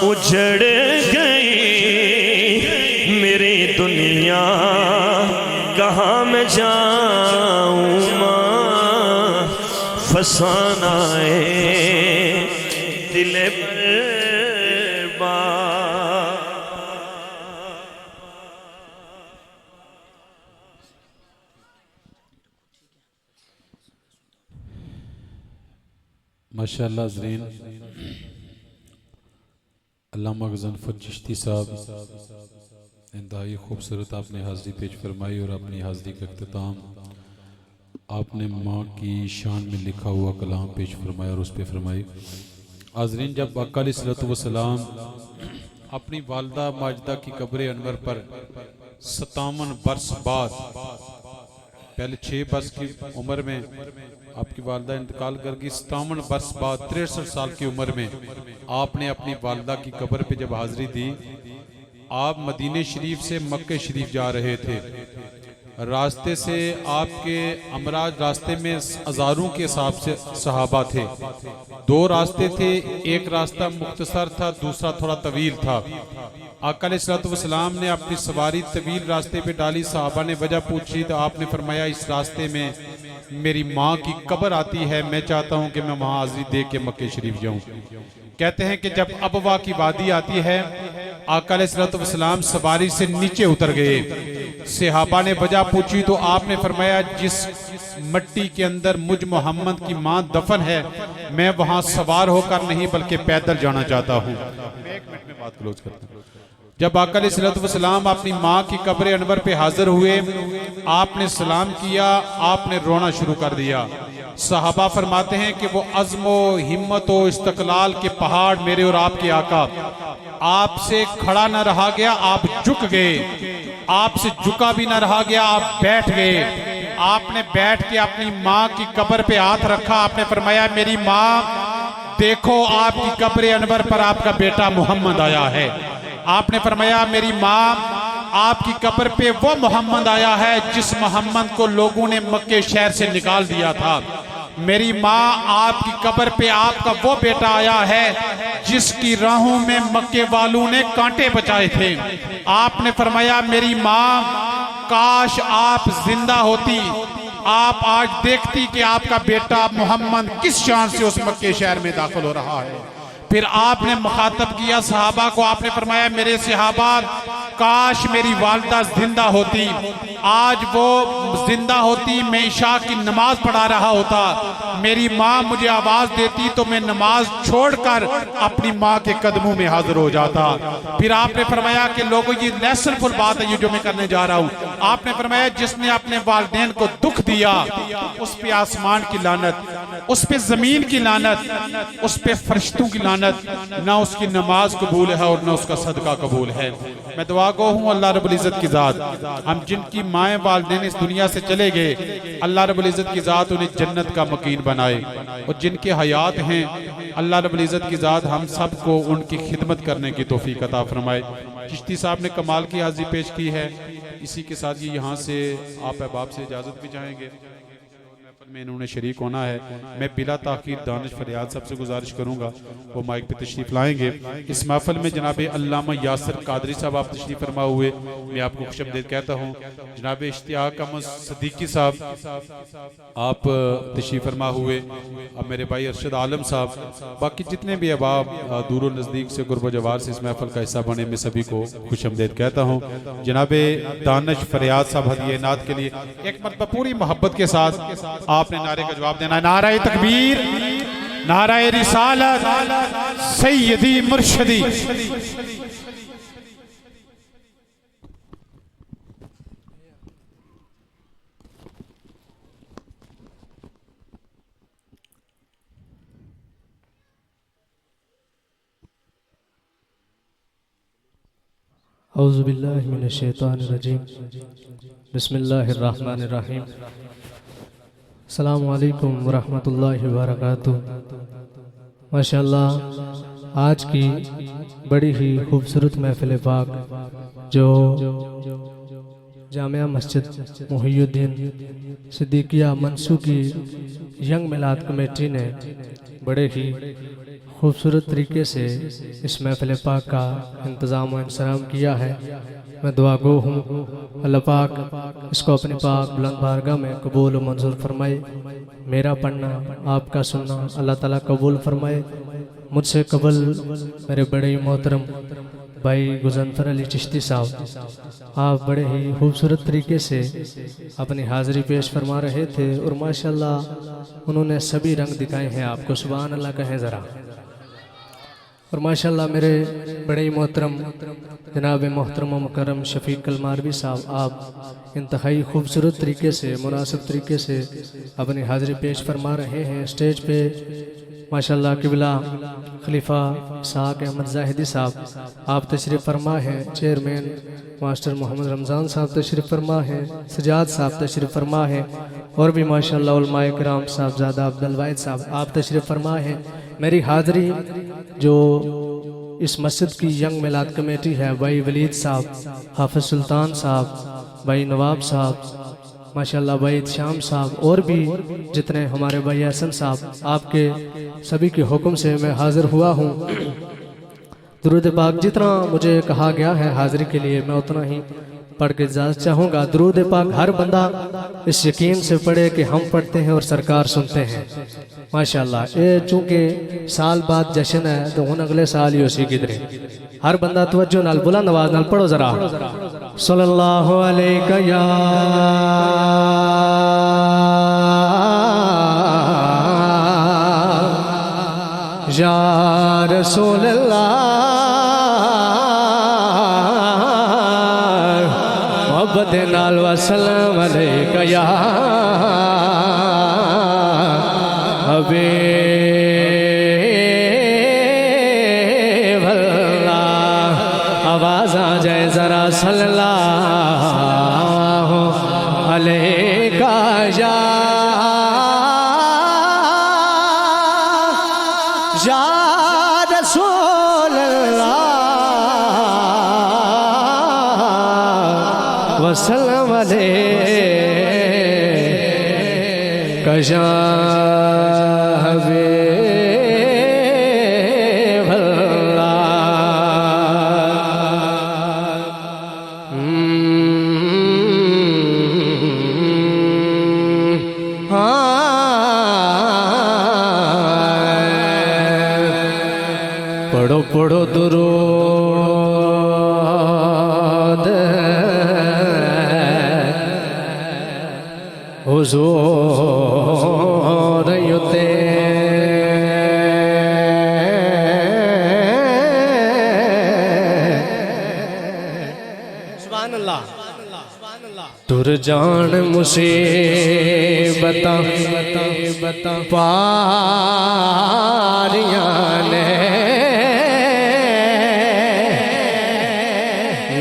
उजड़ गई मेरी दुनिया कहाँ मैं जाऊं मां, फसाना है दिल पर माशाअल्लाह ज़रीन, अल्लामा गज़नफ़र चिश्ती साहब, इंतहाई खूबसूरत आपने हाज़री पेश फरमाई और अपनी हाज़री का अख्तिताम आपने माँ की शान में लिखा हुआ कलाम पेश फरमाया और उस पर फरमाई। हाज़रीन, जब आका अलैहिस्सलाम अपनी वालदा माजिदा की कब्र अनवर पर 57 बरस बाद, पहले 6 बरस की उम्र में आपकी वालदा इंतकाल कर गई, 57 बरस बाद 63 साल की उम्र में आपने अपनी वालदा की कब्र पे जब हाज़री दी, आप मदीने शरीफ से मक्के शरीफ जा रहे थे। रास्ते से आपके अमराज रास्ते में हज़ारों के हिसाब से सहाबा थे। 2 रास्ते थे, एक रास्ता मुख्तसर था, दूसरा थोड़ा तवील था। आका अलैहिस्सलाम ने अपनी सवारी तवील रास्ते पे डाली, सहाबा ने वजह पूछी तो आपने फरमाया इस रास्ते में मेरी माँ की कब्र आती है, मैं चाहता हूँ कि मैं वहाँ हाज़री दे के मक्के शरीफ जाऊँ। कहते हैं कि जब अबवा की वादी आती है, आका अलैहिस्सलाम सवारी से नीचे उतर गए। सहाबा ने वजह पूछी तो आपने फरमाया जिस मट्टी के अंदर मुझ मोहम्मद की माँ दफन है, मैं वहां सवार होकर नहीं बल्कि पैदल जाना चाहता हूँ। 1 मिनट में बात क्लोज करता हूँ। जब आका अलैहिस्सलाम अपनी माँ की कब्र अनवर पे हाजिर हुए, आपने सलाम किया, आपने रोना शुरू कर दिया। सहाबा फरमाते हैं कि वो अज़्मो हिम्मत व इस्तक़लाल के पहाड़ मेरे और आपके आका, आपसे खड़ा न रहा गया, आप झुक गए, आपसे झुका भी न रहा गया, आप बैठ गए। आपने बैठ के अपनी माँ की कब्र पे हाथ रखा, आपने फरमाया मेरी माँ देखो आपकी कब्र अनवर पर आपका बेटा मोहम्मद आया है। आपने फरमाया मेरी माँ आपकी कब्र पे वो मोहम्मद आया है जिस मोहम्मद को लोगों ने मक्के शहर से निकाल दिया था। मेरी माँ आपकी कब्र पे आपका वो बेटा आया है जिसकी राहों में मक्के वालों ने कांटे बचाए थे। आपने फरमाया मेरी माँ काश आप जिंदा होती, आप आज देखती कि आपका बेटा मोहम्मद किस शान से उस मक्के शहर में दाखिल हो रहा है। फिर आपने मुखातब किया सहाबा को, आपने फरमाया मेरे सहाबा काश मेरी वालिदा जिंदा होती, आज वो जिंदा होती, मैं इशा की नमाज पढ़ा रहा होता, मेरी माँ मुझे आवाज देती तो मैं नमाज छोड़कर अपनी माँ के कदमों में हाजिर हो जाता। फिर आपने फरमाया कि लोगों ये लेसनफुल बात है ये जो मैं करने जा रहा हूँ। आपने फरमाया जिसने अपने वालिदैन को दुख दिया उस पे आसमान की लानत, उस पे ज़मीन की लानत, उस पे फरिश्तों की लानत, ना उसकी नमाज कबूल है और ना उसका सदका कबूल है। मैं दुआ गो हूँ अल्लाह रब्बुल इज़्ज़त की ज़ात, हम जिनकी माएँ वालिदैन इस दुनिया से चले गए, अल्लाह रब्बुल इज़्ज़त की ज़ात उन्हें जन्नत का मकीन बनाए, और जिनके हयात हैं अल्लाह रब्बुल इज़्ज़त की ज़ात हम सबको उनकी खिदमत करने की तौफीक अता फरमाए। चिश्ती साहब ने कमाल की हाज़िरी पेश की है। इसी के साथ ये यहाँ से आप अहबाब से इजाज़त भी चाहेंगे, में इन्होंने शरीक होना है। मैं बिला ताखीर दानिश फरियाद साहब से गुजारिश करूँगा वो माइक पे तशरीफ़ लाएंगे। इस महफिल में जनाब अल्लामा यासिर कादरी साहब आप तशरीफ़ फरमा हुए, मैं आपको खुशआमदीद कहता हूँ। जनाब इश्तियाक अहमद सदीकी साहब आप तशरीफ़ फरमा हुए, अब मेरे भाई अरशद आलम साहब, बाकी जितने भी अहबाब दूर और नज़दीक से गुरब जवार से इस महफिल का हिस्सा बने, मैं सभी को खुशआमदीद कहता हूँ। जनाब दानिश फरियाद साहब हदिया नात के लिए एक मरतबा पूरी मोहब्बत के साथ आपने नारे का जवाब देना है। नारे तकबीर, नारे रिसालत, सैयदी मुर्शदी। औज़ु बिल्लाहि मिनश शैतानिर रजीम, बिस्मिल्लाहिर रहमानिर रहीम। अस्सलामु अलैकुम वरहमतुल्लाहि वबरकातुहू। माशाअल्लाह आज की बड़ी ही खूबसूरत महफिल पाक जो जामिया मस्जिद मुहियुद्दीन सिद्दीकिया मंसू की यंग मिलाद कमेटी ने बड़े ही खूबसूरत तरीके से इस महफिल पाक का इंतज़ाम व इंतज़ाम किया है। मैं दुआ गो हूँ अल्लाह पाक इसको अपनी पाक बुलंद बारगाह में कबूल व मंजूर फरमाए। मेरा पढ़ना, आपका सुनना अल्लाह ताला कबूल फरमाए। मुझसे कबल मेरे बड़े ही मोहतरम भाई गुज़ंफर अली चिश्ती साहब, आप बड़े ही खूबसूरत तरीके से अपनी हाज़िरी पेश फरमा रहे थे और माशाअल्लाह उन्होंने सभी रंग दिखाए हैं आपको, सुभान अल्लाह कहें ज़रा। और माशाअल्लाह मेरे बड़े ही मोहतरम जनाब मोहतरम मुकर्रम शफीक कलमारवी साहब, आप इंतहाई खूबसूरत तरीके से मुनासिब तरीके से अपनी हाज़िरी पेश फरमा रहे हैं। स्टेज पे माशाअल्लाह किबला खलीफा साहब अहमद जाहिदी साहब आप तशरीफ़ फरमा हैं, चेयरमैन मास्टर मोहम्मद रमज़ान साहब तशरीफ़ फरमा हैं, सजाद साहब तशरीफ़ फरमा हैं, और भी माशाअल्लाह उलमाए किराम साहबजादा अब्दुल वाहिद साहब आप तशरीफ़ फरमा हैं। मेरी हाज़िरी जो इस मस्जिद की यंग मिलाद कमेटी है, भाई वलीद साहब, हाफिज सुल्तान साहब, भाई नवाब साहब, माशाअल्लाह भाई शाम साहब, और भी जितने हमारे भाई हसन साहब, आपके सभी के हुक्म से मैं हाज़िर हुआ हूँ। दुरूद पाक जितना मुझे कहा गया है हाज़िरी के लिए मैं उतना ही पढ़ के इजाज़त चाहूँगा। दुरूद पाक हर बंदा इस यकीन से पढ़े कि हम पढ़ते हैं और सरकार सुनते हैं। माशाअल्लाह ये चूँकि साल बाद जश्न है तो उन अगले साल ही उसी किधरे हर बंदा तवज्जो नाल बुलंद आवाज़ नाल पढ़ो ज़रा सल्लल्लाहु अलैहि या रसूल अल्लाह मोहब्बत नाल वसल्लम अलैका या हबीब अल्लाह। आवाज़ आ जाए ज़रा सल्लल्लाहु अलैका या रसूल अल्लाह वसल्लम अलैका या हबीब अल्लाह। पढ़ो पढ़ो दुरूद हुजूर युते सुभान अल्लाह। दुर जान मुसीबत पारियां ने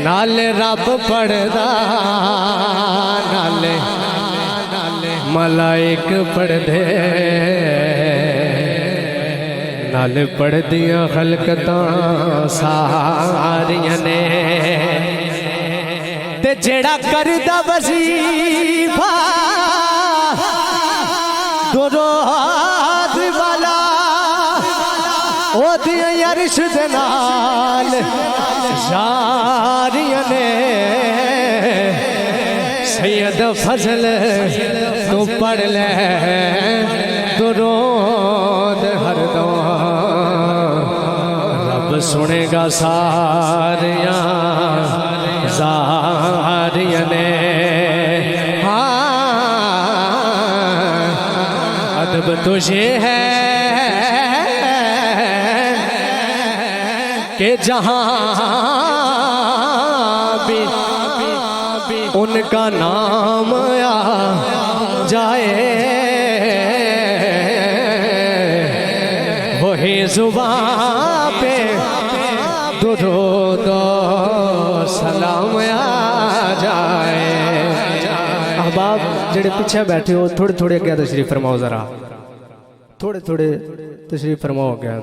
नाल रब पढ़दा नाले मलाइक पढ़दे नाल पढ़दियां खलकतां सारियां ने ते जेड़ा करदा वजीफा दुरूद वाला ओदी अरश दे नाल यारियां ने सैयद फजल तू पढ़ ले दुरूद हरदम रब सुनेगा सारियां ज़ारियां ने अदब तुझे है कि जहाँ भी उनका नाम आ जाए वही जुबान पे दुरूद सलाम आ जाए। अहबाब जेड़े पीछे बैठे हो थोड़े थोड़े क्या तशरीफ फरमाओ ज़रा थोड़े थोड़े तशरीफ फरमाओ क्या।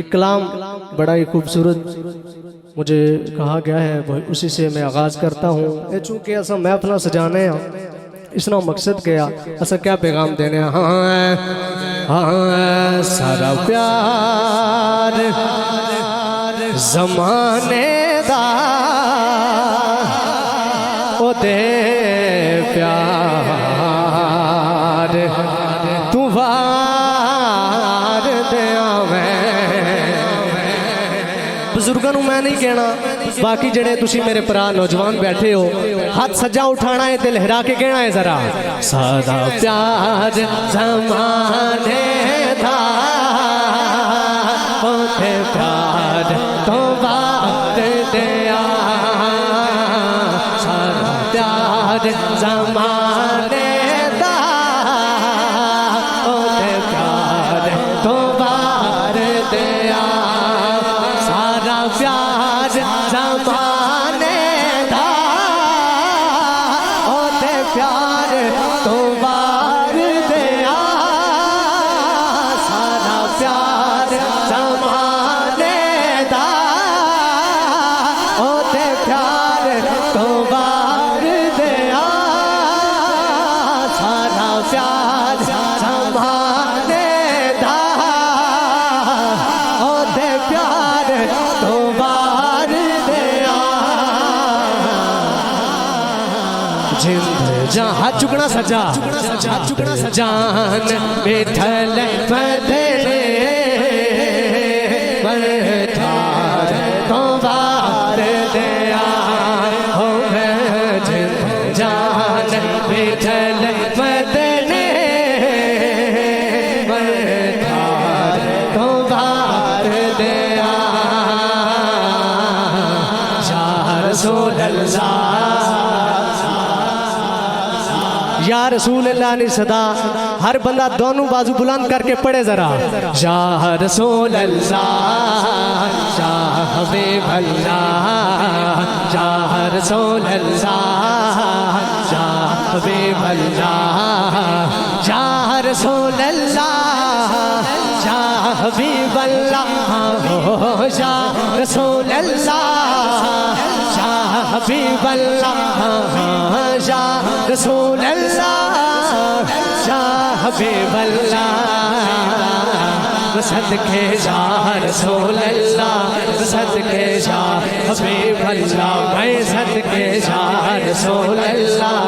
एक कलाम बड़ा ही खूबसूरत मुझे कहा गया है उसी से मैं आगाज़ करता हूँ। चूँकि असा महफिल सजाने इसना मकसद क्या असा क्या पैगाम देने हाँ सारा प्यार ज़माने दा ओ दे प्यार तू वार दे बुजुर्गों मैं नहीं कहना बाकी जड़े तुसी मेरे भरा नौजवान बैठे हो हाथ सज्जा उठाना है ते लहरा के कहना है जरा सादा प्यार ज़माने दा ओते प्यार तो बात दिया सादा प्यार ज़माने दा ओते प्यार तो बात दिया प्यार ज़माने दा ओते प्यार तो बार दिया सारा प्यार ज़माने दा ओते प्यार तो बार दिया सारा प्यार ज़माने दा ओते प्यार तो बार दिया जिंद जहाँ हाथ चुकना सजा जान बैठल बदले बरतार तो बार दिया हो जिंद जान बैठल बदले बरतार तो बार दिया या रसूल अल्लाह ने सदा हर बंदा दोनों बाजू बुलंद करके पढ़े जरा या रसूल अल्लाह या हबीब अल्लाह या रसूल अल्लाह या हबीब अल्लाह या रसूल अल्लाह या हबीब अल्लाह या रसूल अल्लाह या हबीब अल्लाह या रसूल अल्लाह या हबीब अल्लाह सदके जा रसूल अल्लाह सदके जा हबीब अल्लाह मैं सदके जा रसूल अल्लाह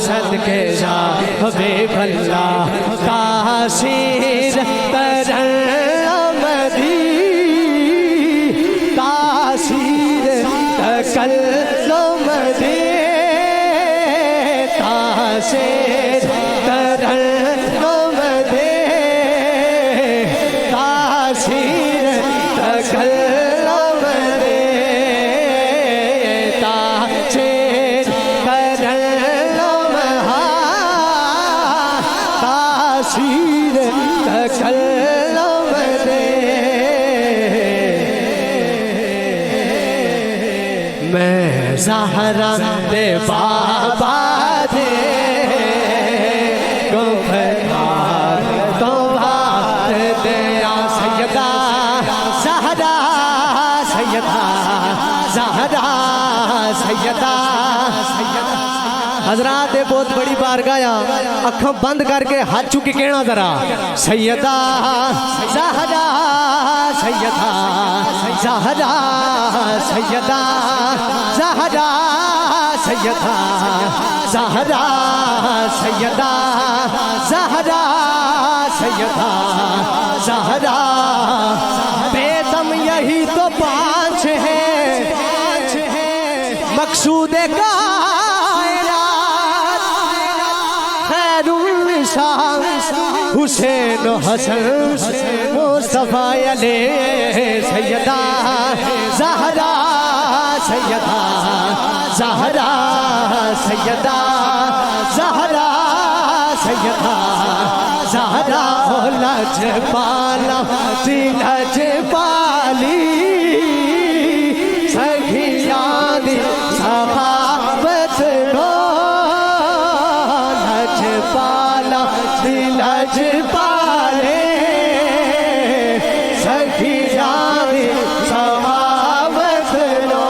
सदके जा हबीब अल्लाह तासीर तरमदी तासीर तकल्लुमदी तासीर तरमदी तासीर तकल्लुमदी तासीर तासीर तकल्लुम दे मैं ज़हरा दे बाबा दे गुफ्तार तो बार दे सैयदा ज़हरा सैयदा ज़हरा सैयदा हजरात ये बहुत बड़ी बार गाया अखों बंद करके हाथ चुके कहना जरा सैयदा ज़हरा सैयदा ज़हरा सैयदा ज़हरा सैयदा ज़हरा सैयदा ज़हरा सैयदा ज़हरा बेदम यही तो पाँच है मकसूद कायनात खैरुल निशान हुसैन हसन मुस्तफा अले सैयदा ज़हरा सैयदा ज़हरा सैयदा ज़हरा सैयदा ज़हरा लजपाला लजपाली सखियानी सखावत नो लजपाला लजपाले सखियानी सखावत नो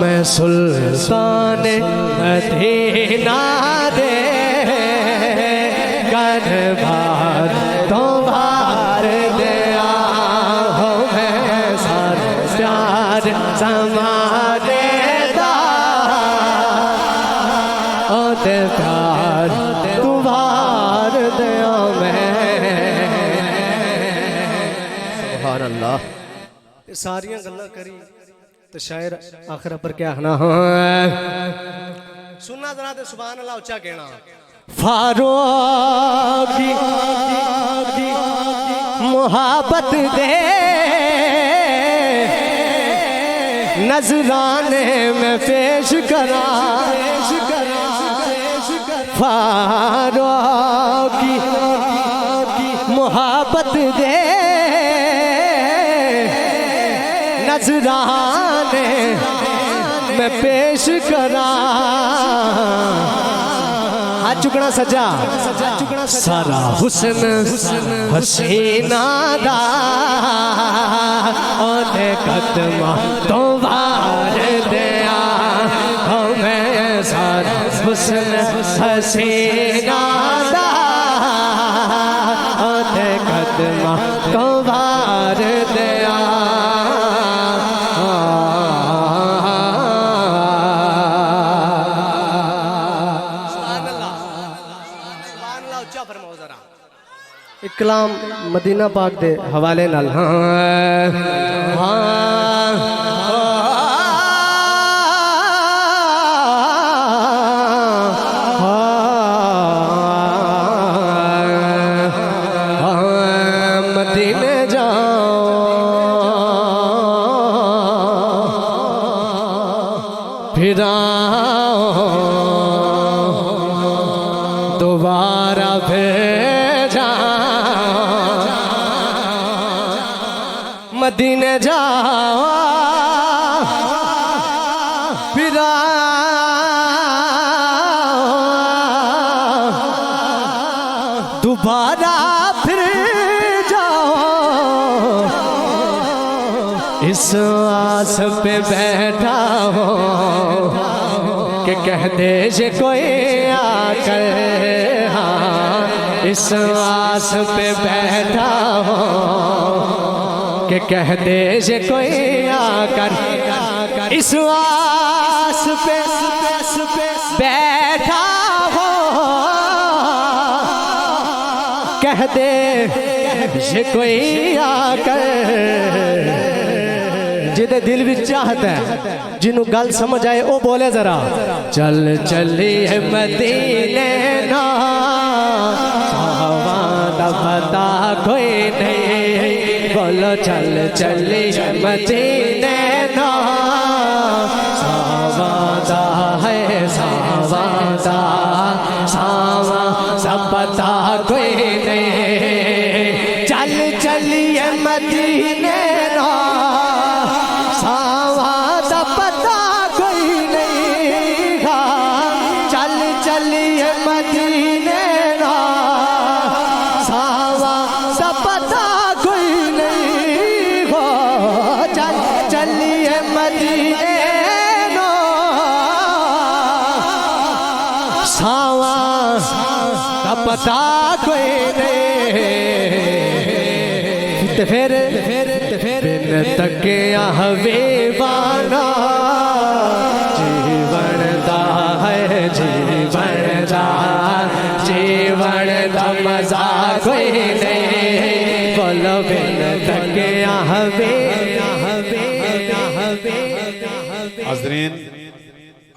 मैं सुल्तान मदीना दे गन भार तो भार दे हो मैं सर प्यार समारे दा ओ दे प्यार तू भार दे मैं सुभान अल्लाह ये सारियां गल्लां करी तो शायर आखिर पर क्या हना सुनना जरा ते सुभान अल्लाह उच्चा कहना फारूकी मोहब्बत दे नजराने में पेश करा फारूकी मोहब्बत दे नजराने मैं पेश करा हाथ चुकना सजा सारा हुस्न हसीना दा ओने कदमा तो वार दिया मैं सारा हुस्न हसीना दा ओने कदमा तो वार दिया कलाम मदीना पाक दे हवाले नाल मदीने जाओ फिर दोबारा भेजा मदीने जाओ फिर दोबारा फिर जाओ इस आस पे बैठा हो कि कह दे जे कोई आकर हाँ इस आस पे बैठा हो कि कह दे जे कोई आकर इस आस पे बैठा हो कह दे जे कोई आकर जिदे दिल भी चाहता है जिन्हों गल समझ आए वो बोले जरा चल चलिए मदीने ना सावादा पता कोई नहीं बोलो चल चलिए मदीने ना सावादा है सावादा पता कोई नहीं। चल चलिए मदीने दा सावा दा पता कोई नहीं। चल चलिए मदीने दा सावा दा पता कोई नहीं। चल चलिए मदीने दा सावा दा पता कोई नहीं। फिर तके हवे बाना जीवन दा है जीवन दा मजा कोई नहीं। बोलो बिन तके हवे हाज़रीन,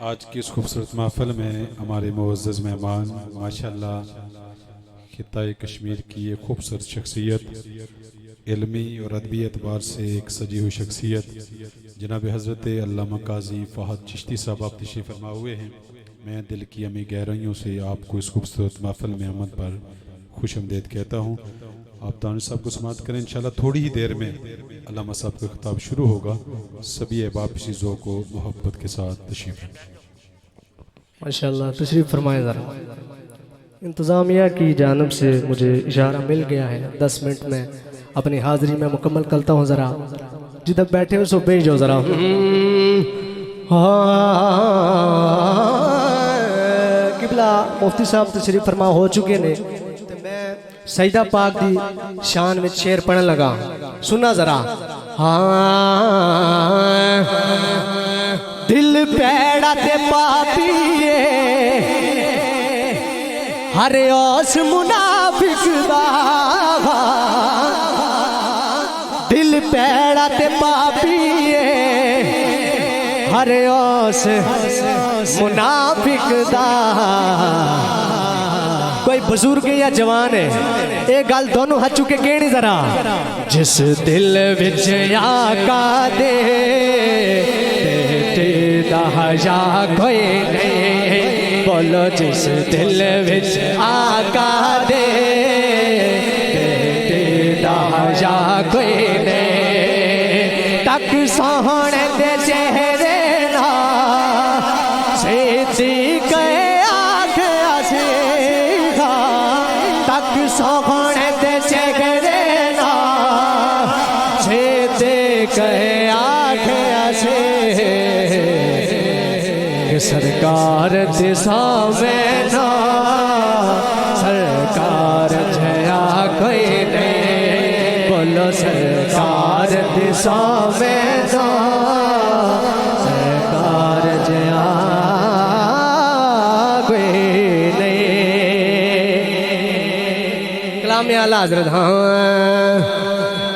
आज की इस खूबसूरत महफिल में हमारे मुअज़्ज़ज़ मेहमान माशाअल्लाह खित्ता कश्मीर की ये खूबसूरत शख्सियत, इल्मी और अदबी एतबार से एक सजी हुई शख्सियत जनाब हज़रत अल्लामा काजी फ़हद चिश्ती साहब आप तशरीफ़ फरमा हुए हैं। मैं दिल की अमी गहराइयों से आपको इस खूबसूरत महफिल में आमद पर खुशआमदीद कहता हूँ। आप दानिश साहब को समाअत करें। इंशाअल्लाह थोड़ी ही देर में अल्लामा साहब का खिताब शुरू होगा। सभी अहबाब इसी ज़ौक़ को मोहब्बत के साथ तशरीफ़ माशाअल्लाह तशरीफ़ फरमाएं। ज़रा इंतज़ामिया की जानब से मुझे इशारा मिल गया है 10 मिनट में अपनी हाज़िरी में मुकम्मल करता हूँ। ज़रा जिधर बैठे हो सो बैठ जाओ। ज़रा किबला मुफ्ती साहब तशरीफ़ फरमा हो चुके ने। मैं सईदा पाक दी शान में शेर पढ़न लगा, सुना ज़रा। दिल पैड़ा ते पापीए हरे ओस मुनाफिक दा। दिल पैड़ा ते पापीए हरे ओस मुनाफिक दा। कोई बुजुर्ग या जवान है, एक गल दोनों हाथ चुके कहनी जरा। जिस दिल विच आका दे दहजा कोई नहीं। बोलो जिस दिल विच आका दे दहजा कोई नहीं। तक सोहने दे चेहरे ना सीधी गए आँख से। तक सोहने दे चेहरे ना सीधी गए आँख से। सरकार दिशा में ना सरकार जया कोई नहीं। बोलो सरकार दिशा में ना सरकार जया कोई नहीं। कलाम आला हज़रत। हाँ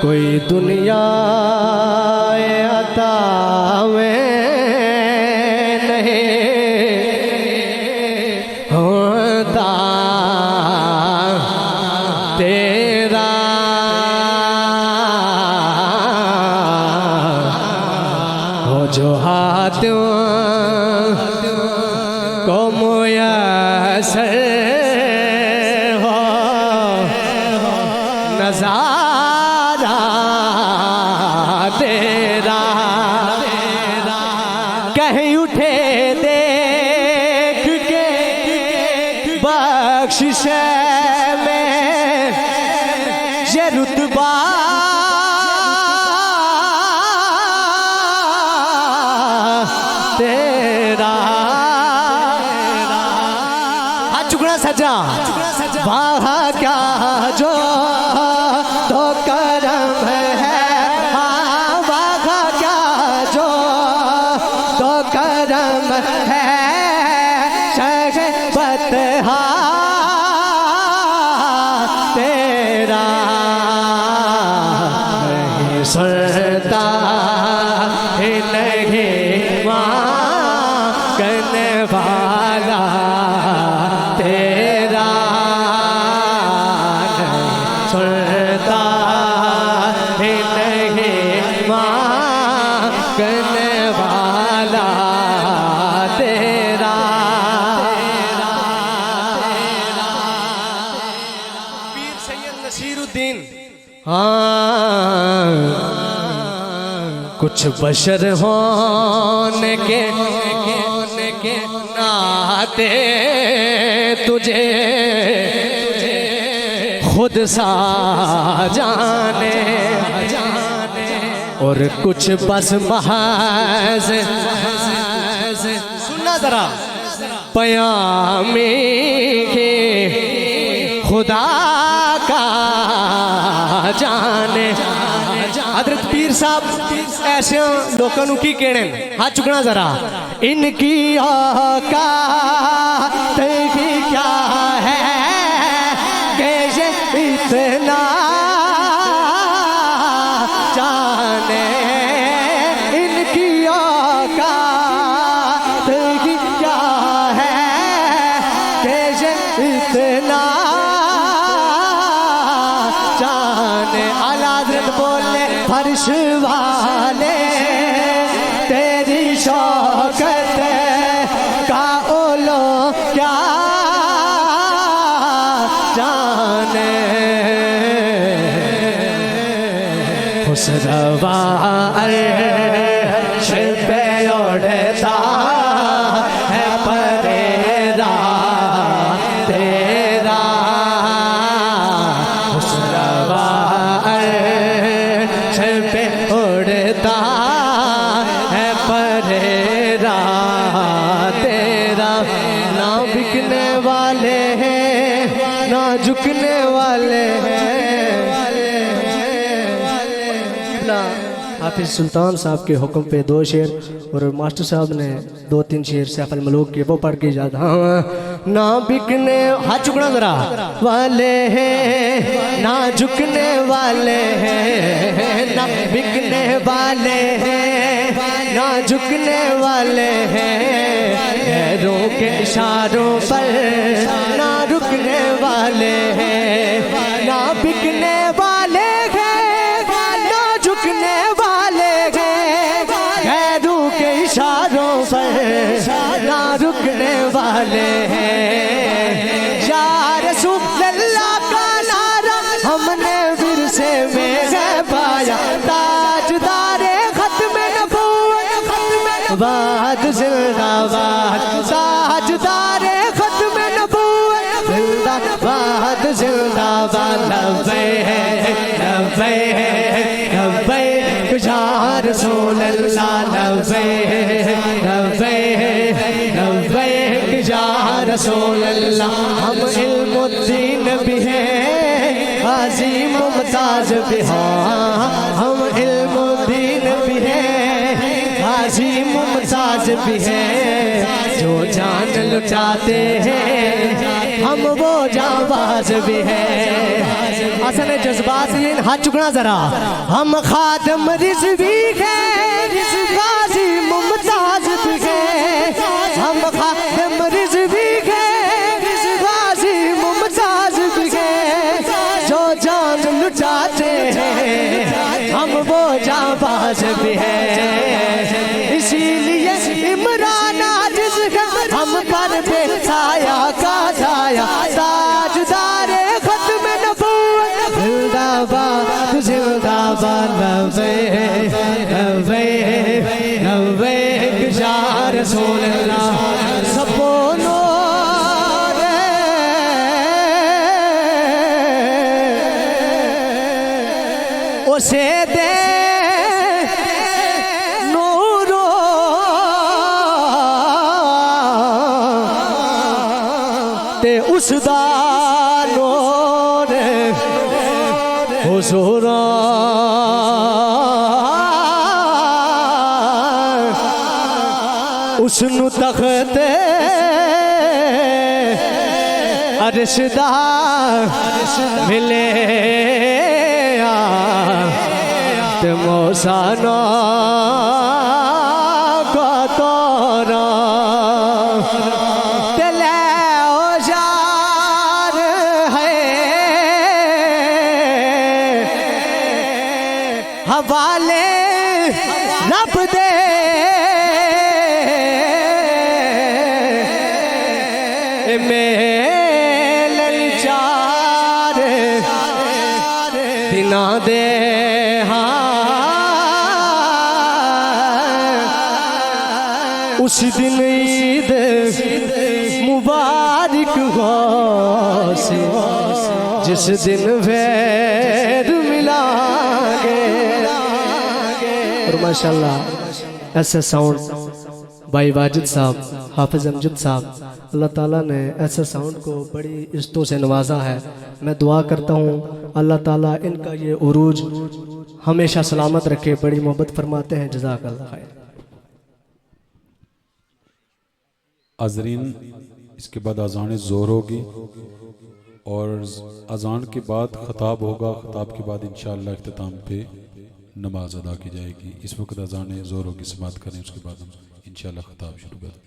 कोई दुनिया अता में तेरा हो जो हाथ को मुयस्सर हो नज़ारा तेरा। कहीं उठे देख के बख्शिश ये रुतबा तेरा। हाथ चुकना सजा वाह क्या जो तो करम है। हाँ वाह क्या जो तो करम है। शहबत तेरा नहीं सुनता नहीं मांगने वाला तेरा। नहीं सुनता नहीं मांगने वाला तेरा। मुहीउद्दीन हाँ कुछ बशर होने के नाते तुझे खुद सा जाने और कुछ बस महज सुनना जरा पयामी के खुदा का जाने हजरत पीर साहब ऐसे लोगों की कहने हाथ चुकना जरा इनकी औकात की क्या है कि ये इतना जाने इनकी औकात की क्या है कि ये इतना जाने आला हज़रत बोले फर्श वाले तेरी शौकत का ओलो क्या जाने खुसरवा अर्श पे उड़ता है परेरा तेरा खुसरवा अर्श पे उड़ता है परेरा तेरा ना बिकने वाले हैं ना झुकने वाले हैं हाफिज सुल्तान साहब के हुक्म पे 2 शेर और मास्टर साहब ने 2-3 शेर सैफ अल मलूक के वो पढ़ के याद हाँ ना बिकने हाथ चुकना जरा वाले हैं ना झुकने वाले हैं ना बिकने वाले हैं ना झुकने वाले हैं पैरों के इशारों पर ना रुकने वाले हैं ना बिकने वाले हैं ना झुकने वाले हैं पैरों के इशारों पर ना रुकने वाले हैं या रसूल अल्लाह का नारा हमने विरसे में है पाया ताजदारे खत्म नबूवत बाद जिंदाबाद ताजदारे खत्म नबूवत जिंदाबाद जिंदाबाद लब्बे लब्बे या रसूल अल्लाह लब्बे लब्बे या रसूल अल्लाह हम इल्मुद्दीन भी हैं गाजी मुमताज भी हैं हम इल्मुद्दीन भी हैं गाजी मुमताज भी हैं जो जान लुटाते हैं हम वो जाबाज भी हैं असल जज्बात हाथ चुकना जरा हम खादम रिज़वी हैं गाजी मुमताज भी हैं हम खादम रिज़वी हैं गाजी मुमताज भी हैं जो जान लुटाते हैं हम वो जाबाज भी हैं इसीलिए इमरान आजिज़ है हम पर बेसाया का छाया ताजदारे खत्म नबूवत जिंदाबाद जिंदाबाद लब्बे या रसूल अल्लाह सब बोलो उसे दे नूरो ते उसदा नूर हुजूरा उसनु तख्ते अरशदा मिले ते मौसाना का तोरा तले औजार है हवाले रब दे ना दे उस दिन ईद मुबारक हो से जिस दिन वैद मिलांगे। और माशाल्लाह ऐसे साउंड भाई वाजिद साहब, हाफिज अमजद साहब, अल्लाह ताला ने ऐसे साउंड को बड़ी इज्जतों से नवाजा है। मैं दुआ करता हूँ अल्लाह ताला इनका ये उरूज हमेशा सलामत रखे। बड़ी मोहब्बत फरमाते हैं, जज़ाकल्लाह खैर। आज़रीन, इसके बाद अज़ान ज़ोर होगी और अज़ान के बाद ख़ताब होगा। ख़ताब के बाद इंशाअल्लाह इख्तिताम पे नमाज अदा की जाएगी। इस वक्त अज़ान ज़ोर होगी, समाअत करें, उसके बाद हम इंशाअल्लाह ख़ताब शुरू करें।